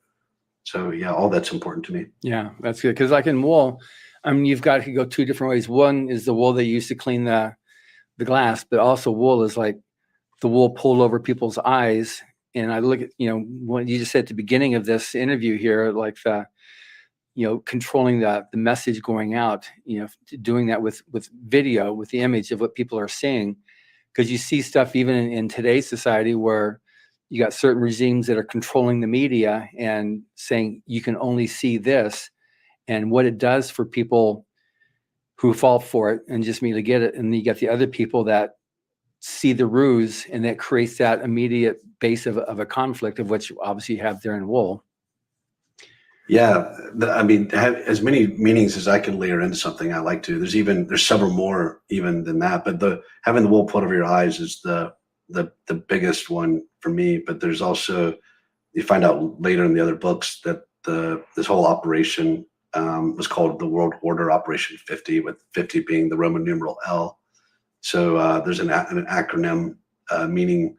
So yeah, all that's important to me. Yeah, that's good. Because like in wool, I mean, you've got to go two different ways. One is the wool they use to clean the glass, but also wool is like the wool pulled over people's eyes. And I look at, what you just said at the beginning of this interview here, like the, controlling the message going out, doing that with video, with the image of what people are seeing. Because you see stuff even in today's society where you got certain regimes that are controlling the media and saying you can only see this, and what it does for people who fall for it and just merely get it. And then you got the other people that see the ruse, and that creates that immediate base of a conflict, of which obviously you have there in wool. Yeah, I mean, have as many meanings as I can layer into something. I like to. There's several more even than that. But having the wool pulled over your eyes is the biggest one for me. But there's also, you find out later in the other books that this whole operation was called the World Order Operation 50, with 50 being the Roman numeral L. So there's an acronym meaning,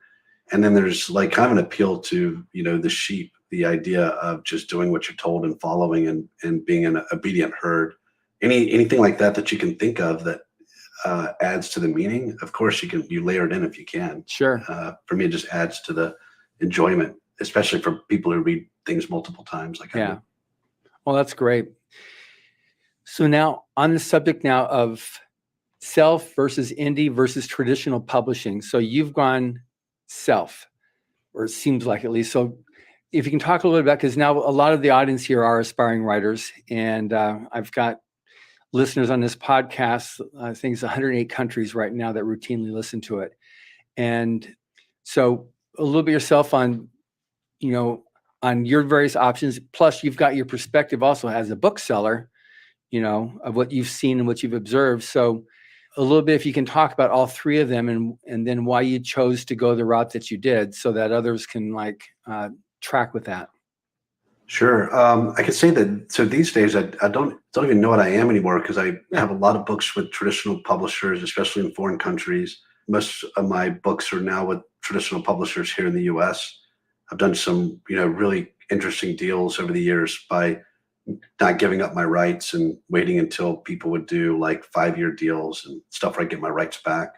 and then there's like kind of an appeal to the sheep, the idea of just doing what you're told and following and being an obedient herd. Anything like that you can think of that adds to the meaning. Of course, you layer it in if you can. Sure. For me, it just adds to the enjoyment, especially for people who read things multiple times like I do. Well, that's great. So now on the subject now of self versus indie versus traditional publishing. So you've gone self, or it seems like at least. So if you can talk a little bit about, because now a lot of the audience here are aspiring writers, and I've got listeners on this podcast. I think it's 108 countries right now that routinely listen to it. And so a little bit yourself on, on your various options. Plus you've got your perspective also as a bookseller, of what you've seen and what you've observed. So a little bit, if you can talk about all three of them and then why you chose to go the route that you did, so that others can track with that. Sure. I could say that. So these days, I don't even know what I am anymore, because I have a lot of books with traditional publishers, especially in foreign countries. Most of my books are now with traditional publishers here in the U.S. I've done some, really interesting deals over the years by not giving up my rights and waiting until people would do like 5-year deals and stuff where I get my rights back,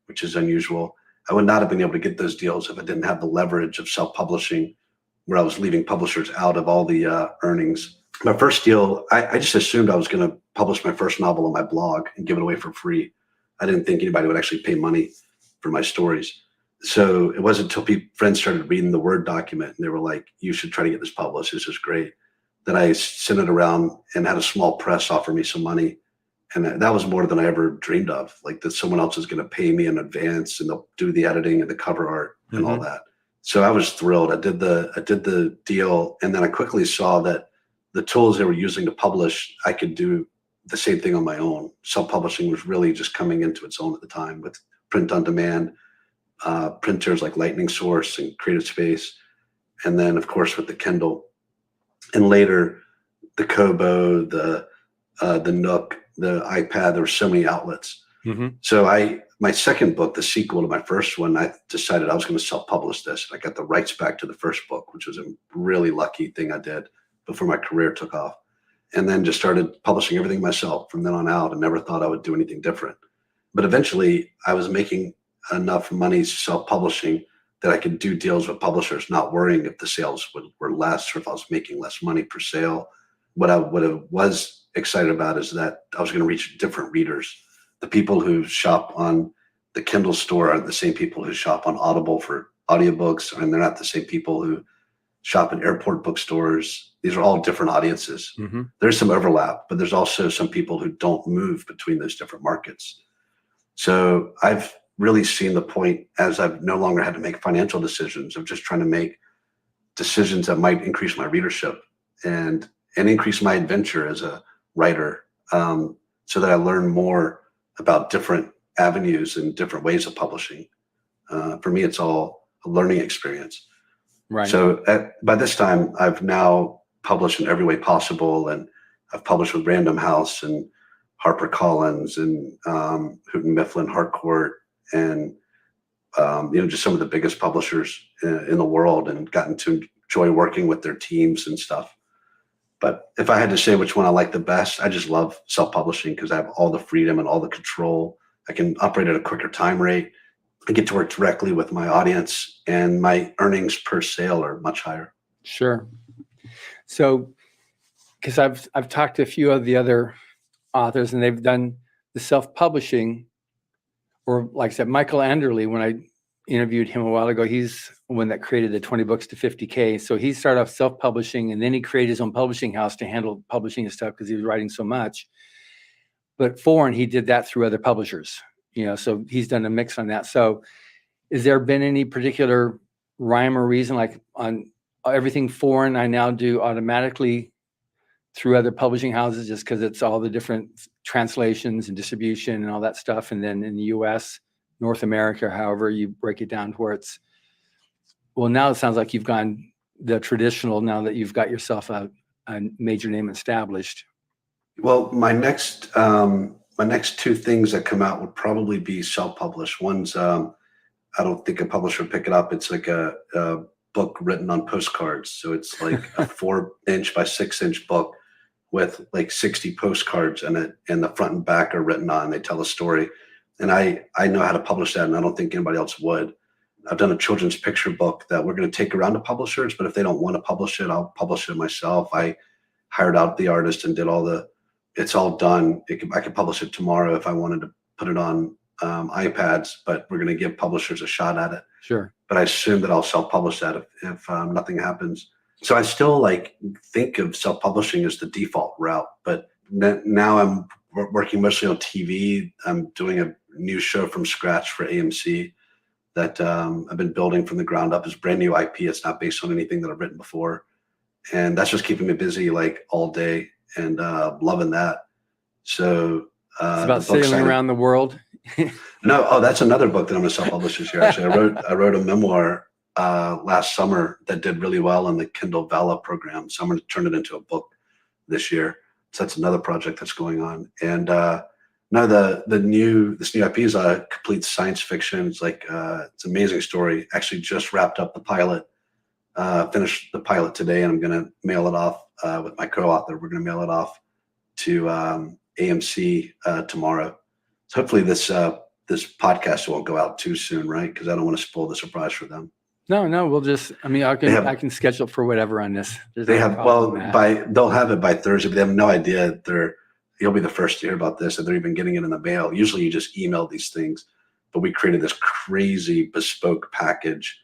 which is unusual. I would not have been able to get those deals if I didn't have the leverage of self-publishing, where I was leaving publishers out of all the earnings. My first deal, I just assumed I was going to publish my first novel on my blog and give it away for free. I didn't think anybody would actually pay money for my stories. So it wasn't until friends started reading the Word document and they were like, "You should try to get this published. This is great." Then I sent it around and had a small press offer me some money. And that was more than I ever dreamed of, like that someone else is going to pay me in advance and they'll do the editing and the cover art and all that. So I was thrilled. I did the deal, and then I quickly saw that the tools they were using to publish, I could do the same thing on my own. Self-publishing was really just coming into its own at the time, with print on demand, printers like Lightning Source and Creative Space, and then of course with the Kindle, and later the Kobo, the Nook, the iPad. There were so many outlets. So my second book, the sequel to my first one, I decided I was going to self-publish this. I got the rights back to the first book, which was a really lucky thing I did before my career took off. And then just started publishing everything myself from then on out, and never thought I would do anything different. But eventually I was making enough money self-publishing that I could do deals with publishers, not worrying if the sales were less or if I was making less money per sale. What I was excited about is that I was going to reach different readers. The people who shop on the Kindle store aren't the same people who shop on Audible for audiobooks, and they're not the same people who shop in airport bookstores. These are all different audiences. Mm-hmm. There's some overlap, but there's also some people who don't move between those different markets. So I've really seen the point, as I've no longer had to make financial decisions, of just trying to make decisions that might increase my readership and increase my adventure as a writer, so that I learn more about different avenues and different ways of publishing. For me, it's all a learning experience. Right. So by this time, I've now published in every way possible, and I've published with Random House and HarperCollins and Houghton Mifflin Harcourt and just some of the biggest publishers in the world, and gotten to enjoy working with their teams and stuff. But if I had to say which one I like the best, I just love self-publishing because I have all the freedom and all the control. I can operate at a quicker time rate. I get to work directly with my audience, and my earnings per sale are much higher. Sure. So, because I've talked to a few of the other authors, and they've done the self-publishing, or like I said, Michael Anderle, when I interviewed him a while ago, he's one that created the 20 books to 50K. So he started off self-publishing, and then he created his own publishing house to handle publishing and stuff because he was writing so much. But foreign, he did that through other publishers, so he's done a mix on that. So has there been any particular rhyme or reason, like on everything foreign, I now do automatically through other publishing houses just because it's all the different translations and distribution and all that stuff. And then in the US, North America, however you break it down to where it's, well, now it sounds like you've gone the traditional now that you've got yourself a major name established. Well, my next two things that come out would probably be self-published. One's, I don't think a publisher would pick it up. It's like a book written on postcards. So it's like a 4-inch by 6-inch book with like 60 postcards in it, and the front and back are written on. They tell a story. And I know how to publish that, and I don't think anybody else would. I've done a children's picture book that we're going to take around to publishers, but if they don't want to publish it, I'll publish it myself. I hired out the artist and did it's all done. I could publish it tomorrow if I wanted to put it on iPads, but we're going to give publishers a shot at it. Sure. But I assume that I'll self-publish that if nothing happens. So I still think of self-publishing as the default route, but now I'm working mostly on TV. I'm doing a new show from scratch for AMC that I've been building from the ground up. It's brand new IP. It's not based on anything that I've written before. And that's just keeping me busy all day, and loving that. So it's about sailing around the world. No, that's another book that I'm going to self-publish this year. Actually, I wrote a memoir last summer that did really well in the Kindle Vella program. So I'm going to turn it into a book this year. So that's another project that's going on. And no, this new IP is a complete science fiction. It's it's an amazing story. Actually, just wrapped up the pilot. Finished the pilot today, and I'm going to mail it off with my co-author. We're going to mail it off to AMC tomorrow. So hopefully this podcast won't go out too soon, right? Because I don't want to spoil the surprise for them. No, we'll just. I mean, I can schedule for whatever on this. They'll have it by Thursday, but they have no idea. You'll be the first to hear about this, and they're even getting it in the mail. Usually, you just email these things, but we created this crazy bespoke package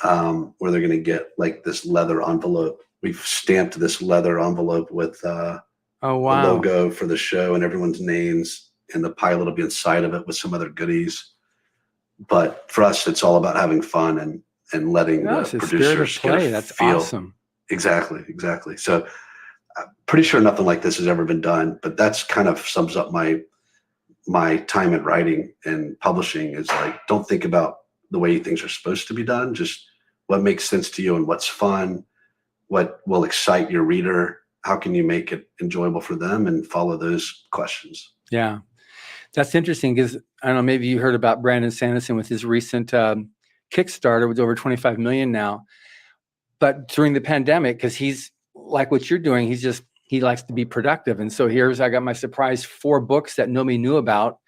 where they're going to get this leather envelope. We've stamped this leather envelope with the logo for the show and everyone's names, and the pilot will be inside of it with some other goodies. But for us, it's all about having fun and letting the producers play. That's feel. Awesome. Exactly. So I'm pretty sure nothing like this has ever been done, but that's kind of sums up my time in writing and publishing is don't think about the way things are supposed to be done. Just what makes sense to you and what's fun, what will excite your reader. How can you make it enjoyable for them, and follow those questions? Yeah. That's interesting because I don't know, maybe you heard about Brandon Sanderson with his recent Kickstarter with over 25 million now. But during the pandemic, because he's like what you're doing, he likes to be productive. And so I got my surprise 4 books that nobody knew about.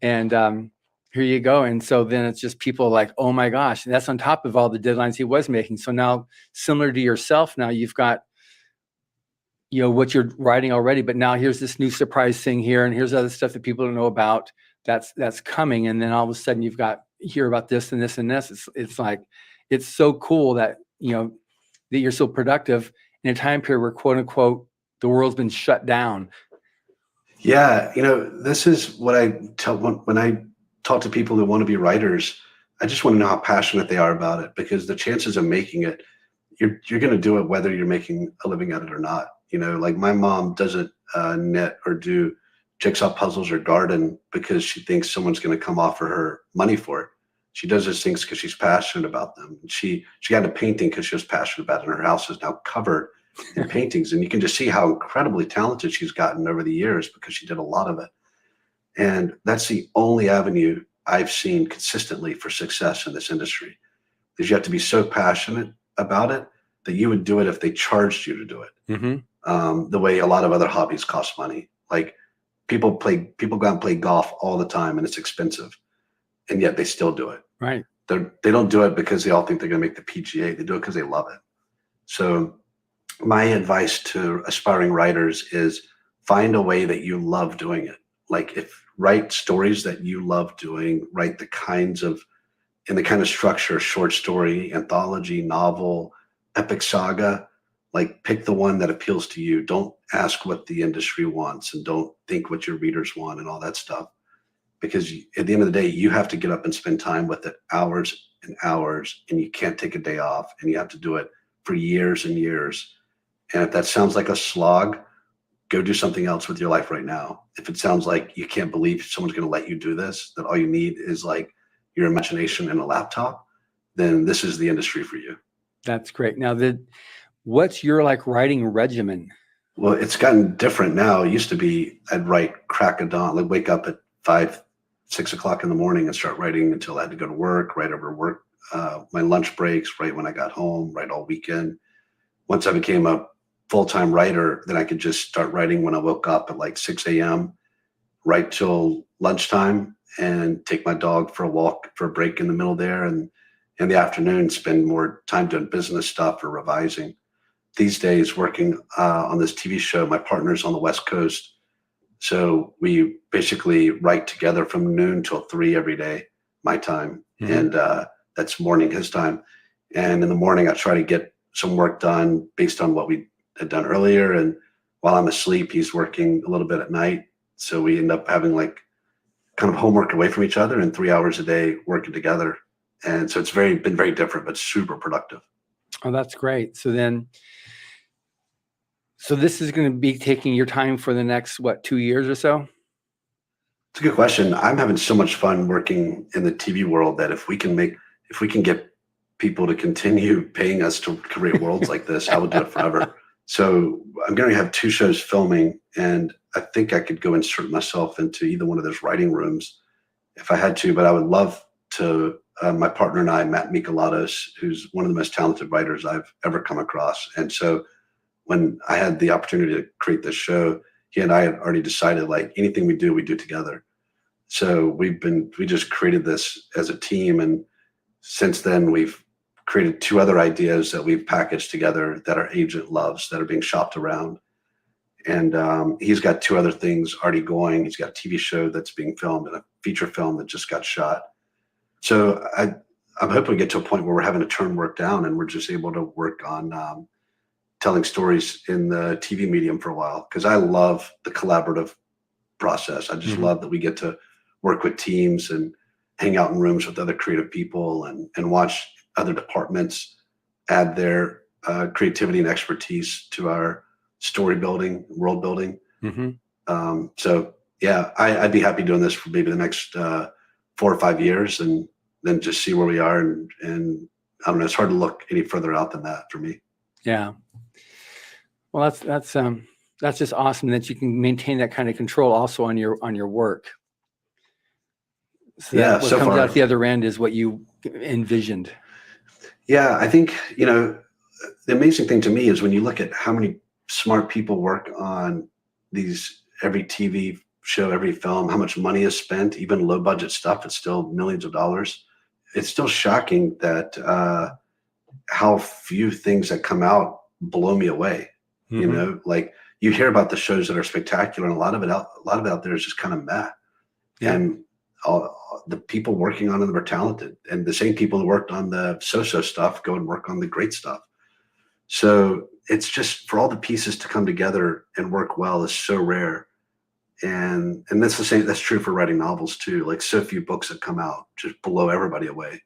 And here you go. And so then it's just people oh my gosh, and that's on top of all the deadlines he was making. So now, similar to yourself, now you've got what you're writing already, but now here's this new surprise thing here, and here's other stuff that people don't know about that's coming. And then all of a sudden you've got hear about this and this and this. It's so cool that that you're so productive in a time period where, quote unquote, the world's been shut down? Yeah, this is what I tell when I talk to people who want to be writers. I just want to know how passionate they are about it, because the chances of making it, you're going to do it whether you're making a living at it or not. Like my mom doesn't knit or do jigsaw puzzles or garden because she thinks someone's going to come offer her money for it. She does those things because she's passionate about them. She got into painting because she was passionate about it, and her house is now covered in paintings. And you can just see how incredibly talented she's gotten over the years because she did a lot of it. And that's the only avenue I've seen consistently for success in this industry, is you have to be so passionate about it that you would do it if they charged you to do it. Mm-hmm. The way a lot of other hobbies cost money. Like people go out and play golf all the time, and it's expensive, and yet they still do it. Right. They don't do it because they all think they're going to make the PGA. They do it because they love it. So my advice to aspiring writers is find a way that you love doing it. Like write stories that you love doing, write the kind of structure, short story, anthology, novel, epic saga. Like pick the one that appeals to you. Don't ask what the industry wants, and don't think what your readers want and all that stuff. Because at the end of the day, you have to get up and spend time with it, hours and hours, and you can't take a day off, and you have to do it for years and years. And if that sounds like a slog, go do something else with your life right now. If it sounds like you can't believe someone's going to let you do this, that all you need is like your imagination and a laptop, then this is the industry for you. That's great. Now, what's your writing regimen? Well, it's gotten different now. It used to be I'd write crack of dawn, like wake up at 5, 6 o'clock in the morning and start writing until I had to go to work, write over work, my lunch breaks, write when I got home, write all weekend. Once I became a full-time writer, then I could just start writing when I woke up at like 6 a.m., write till lunchtime, and take my dog for a walk for a break in the middle there. And in the afternoon, spend more time doing business stuff or revising. These days, working on this TV show, my partner's on the West Coast. So we basically write together from noon till 3 every day, my time. Mm-hmm. And that's morning, his time. And in the morning, I try to get some work done based on what we had done earlier. And while I'm asleep, he's working a little bit at night. So we end up having kind of homework away from each other, and 3 hours a day working together. And so it's been very different, but super productive. Oh, that's great. So this is going to be taking your time for the next, 2 years or so? It's a good question. I'm having so much fun working in the TV world that if we can get people to continue paying us to create worlds like this, I would do it forever. So I'm going to have 2 shows filming, and I think I could go insert myself into either one of those writing rooms if I had to, but I would love to, my partner and I, Matt Michelatos, who's one of the most talented writers I've ever come across. And so when I had the opportunity to create this show, he and I had already decided anything we do together. So we just created this as a team. And since then we've created 2 other ideas that we've packaged together that our agent loves, that are being shopped around. And he's got 2 other things already going. He's got a TV show that's being filmed and a feature film that just got shot. So I'm hoping we get to a point where we're having to turn work down and we're just able to work on telling stories in the TV medium for a while, because I love the collaborative process. I just love that we get to work with teams and hang out in rooms with other creative people and watch other departments add their creativity and expertise to our story building, world building. Mm-hmm. So yeah, I'd be happy doing this for maybe the next 4 or 5 years, and then just see where we are. And I don't know, it's hard to look any further out than that for me. Yeah. Well, that's just awesome that you can maintain that kind of control also on your work. So yeah. What so comes far, out the other end is what you envisioned. Yeah, I think, the amazing thing to me is when you look at how many smart people work on every TV show, every film, how much money is spent, even low budget stuff, it's still millions of dollars. It's still shocking that how few things that come out blow me away. Mm-hmm. You hear about the shows that are spectacular, and a lot of it out there is just kind of meh. Yeah. And the people working on them are talented, and the same people who worked on the so-so stuff go and work on the great stuff. So it's just for all the pieces to come together and work well is so rare. And that's the same, that's true for writing novels too. Like so few books that come out just blow everybody away.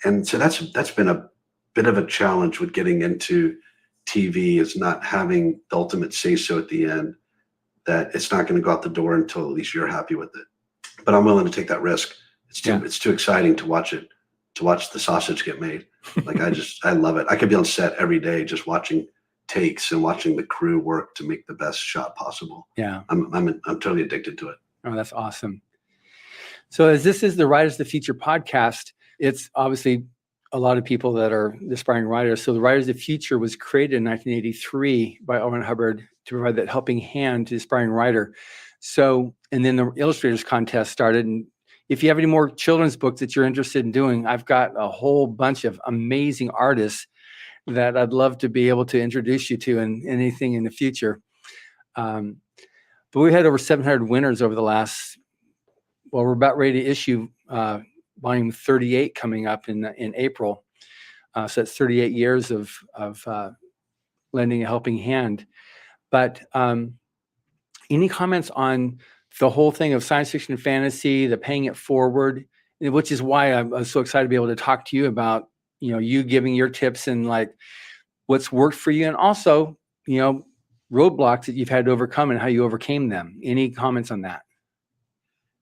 And so that's been a bit of a challenge with getting into TV, is not having the ultimate say so at the end, that it's not going to go out the door until at least you're happy with it. But I'm willing to take that risk. It's too exciting to watch it, to watch the sausage get made. Like I love it. I could be on set every day just watching takes and watching the crew work to make the best shot possible. Yeah. I'm totally addicted to it. Oh, that's awesome. So as this is the Writers of the Future podcast, it's obviously a lot of people that are aspiring writers. So the Writers of the Future was created in 1983 by L. Ron Hubbard to provide that helping hand to the aspiring writer. So, and then the Illustrators contest started. And if you have any more children's books that you're interested in doing, I've got a whole bunch of amazing artists that I'd love to be able to introduce you to in anything in the future. But we had over 700 winners over the last, well, we're about ready to issue volume 38 coming up in April. So that's 38 years of lending a helping hand. But any comments on the whole thing of science fiction and fantasy, the paying it forward, which is why I was so excited to be able to talk to you about, you giving your tips and like what's worked for you, and also, roadblocks that you've had to overcome and how you overcame them. Any comments on that?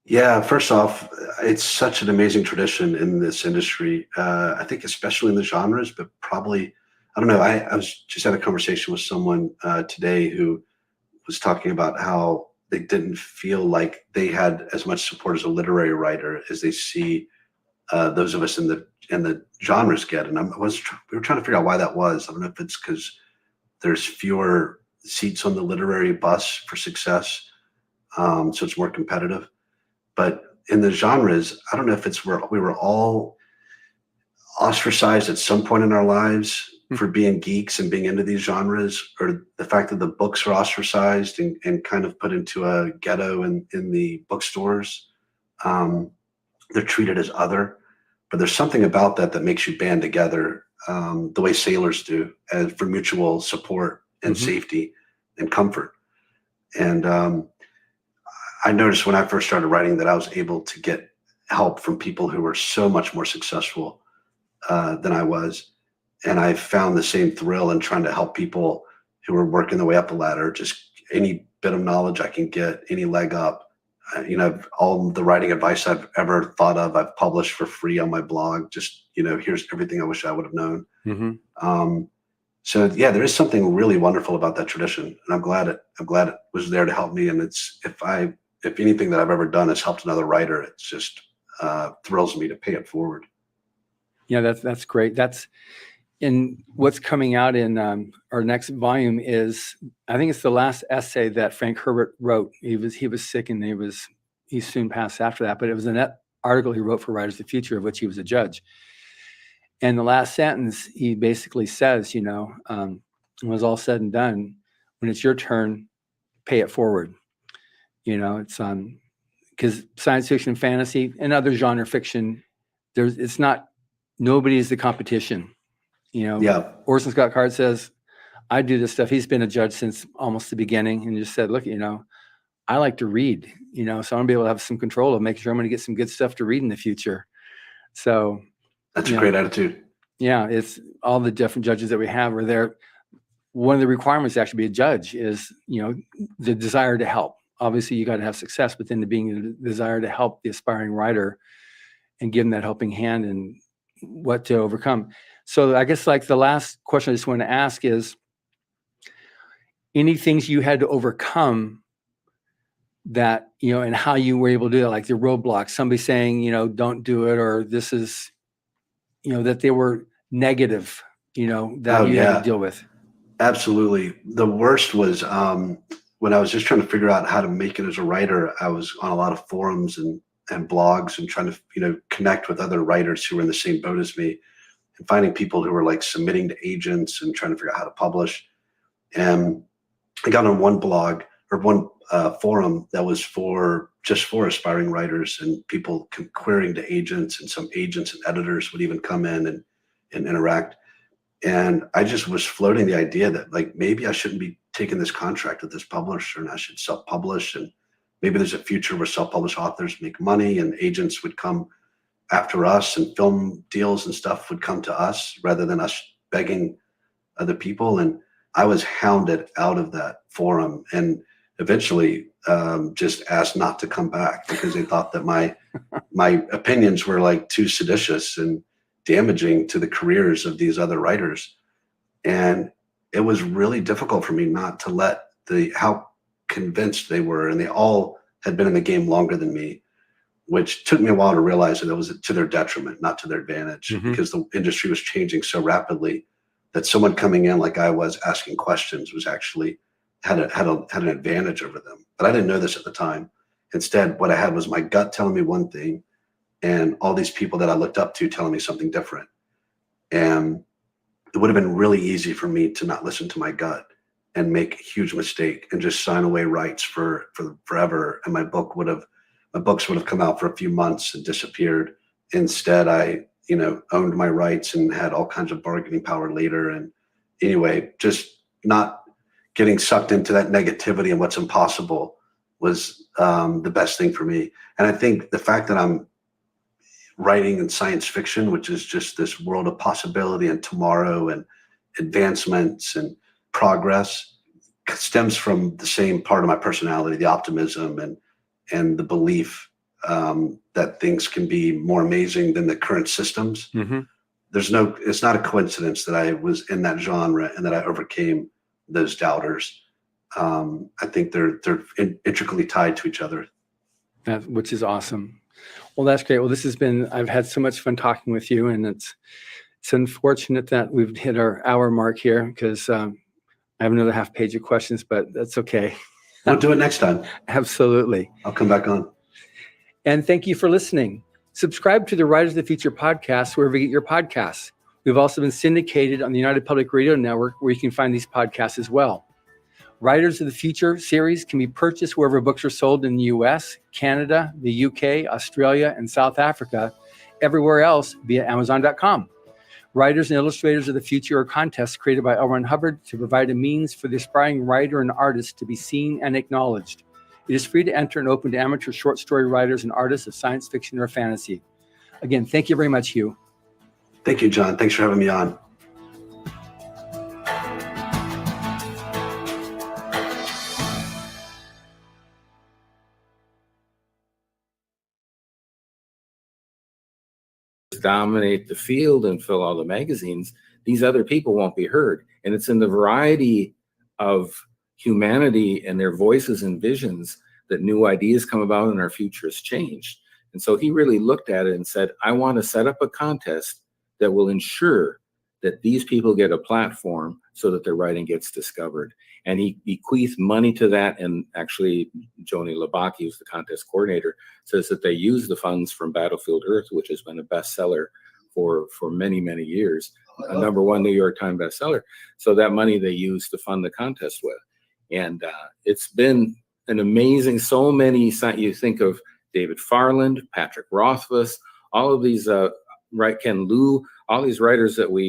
Yeah, first off, it's such an amazing tradition in this industry. I think especially in the genres, but probably, I don't know. I was just had a conversation with someone today who was talking about how they didn't feel like they had as much support as a literary writer as they see those of us in the genres get. And we were trying to figure out why that was. I don't know if it's because there's fewer seats on the literary bus for success, so it's more competitive. But in the genres, I don't know if it's where we were all ostracized at some point in our lives for being geeks and being into these genres, or the fact that the books are ostracized and kind of put into a ghetto in the bookstores. They're treated as other, but there's something about that makes you band together the way sailors do, and for mutual support and safety and comfort. And I noticed when I first started writing that I was able to get help from people who were so much more successful than I was. And I found the same thrill in trying to help people who were working their way up the ladder. Just any bit of knowledge I can get, any leg up. All the writing advice I've ever thought of, I've published for free on my blog. Just, here's everything I wish I would have known. So yeah, there is something really wonderful about that tradition, and I'm glad it was there to help me. And it's, if anything that I've ever done has helped another writer, it's just thrills me to pay it forward. Yeah, that's great. That's in what's coming out in our next volume is, I think it's the last essay that Frank Herbert wrote. He was sick and he soon passed after that, but it was an article he wrote for Writers of the Future, of which he was a judge. And the last sentence, he basically says, when it's all said and done, when it's your turn, pay it forward. It's because science fiction, fantasy, and other genre fiction, nobody is the competition. Yeah. Orson Scott Card says, I do this stuff. He's been a judge since almost the beginning, and just said, look, I like to read, so I'm gonna be able to have some control of making sure I'm going to get some good stuff to read in the future. So that's a great attitude. Yeah, it's all the different judges that we have are there. One of the requirements to actually be a judge is, the desire to help. Obviously, you got to have success, but then the desire to help the aspiring writer and give them that helping hand and what to overcome. So I guess like the last question I just want to ask is, any things you had to overcome that, and how you were able to do that, like the roadblocks, somebody saying, don't do it, or this is, that they were negative, that you had to deal with. Absolutely. The worst was when I was just trying to figure out how to make it as a writer. I was on a lot of forums and blogs and trying to, connect with other writers who were in the same boat as me, and finding people who were like submitting to agents and trying to figure out how to publish. And I got on one blog or one forum that was just for aspiring writers, and people querying to agents, and some agents and editors would even come in and interact. And I just was floating the idea that like, maybe I shouldn't be taking this contract with this publisher and I should self-publish. And maybe there's a future where self-published authors make money and agents would come after us and film deals and stuff would come to us rather than us begging other people. And I was hounded out of that forum and eventually just asked not to come back because they thought that my opinions were like too seditious and damaging to the careers of these other writers. And it was really difficult for me not to let how convinced they were, and they all had been in the game longer than me, which took me a while to realize that it was to their detriment, not to their advantage, because the industry was changing so rapidly that someone coming in like I was asking questions was actually had an advantage over them. But I didn't know this at the time. Instead, what I had was my gut telling me one thing and all these people that I looked up to telling me something different. And it would have been really easy for me to not listen to my gut and make a huge mistake and just sign away rights for forever. And my books would have come out for a few months and disappeared. Instead, I, owned my rights and had all kinds of bargaining power later. And anyway, just not getting sucked into that negativity and what's impossible was the best thing for me. And I think the fact that I'm writing in science fiction, which is just this world of possibility and tomorrow and advancements and progress, stems from the same part of my personality, the optimism and the belief that things can be more amazing than the current systems. It's not a coincidence that I was in that genre and that I overcame those doubters. I think they're intricately tied to each other. Which is awesome. Well, that's great. Well, I've had so much fun talking with you, and it's unfortunate that we've hit our hour mark here because I have another half page of questions, but that's okay. We'll do it next time. Absolutely. I'll come back on. And thank you for listening. Subscribe to the Writers of the Future podcast wherever you get your podcasts. We've also been syndicated on the United Public Radio Network, where you can find these podcasts as well. Writers of the Future series can be purchased wherever books are sold in the US, Canada, the UK, Australia, and South Africa, everywhere else via Amazon.com. Writers and Illustrators of the Future are contests created by L. Ron Hubbard to provide a means for the aspiring writer and artist to be seen and acknowledged. It is free to enter and open to amateur short story writers and artists of science fiction or fantasy. Again, thank you very much, Hugh. Thank you, John. Thanks for having me on. Dominate the field and fill all the magazines, these other people won't be heard. And it's in the variety of humanity and their voices and visions that new ideas come about and our future is changed. And so he really looked at it and said, I want to set up a contest that will ensure that these people get a platform so that their writing gets discovered. And he bequeathed money to that. And actually, Joni Labaki, who's the contest coordinator, says that they use the funds from Battlefield Earth, which has been a bestseller for many, many years, a #1 New York Times bestseller. So that money they use to fund the contest with. And it's been an amazing, so many, you think of David Farland, Patrick Rothfuss, all of these, Ken Liu, all these writers that we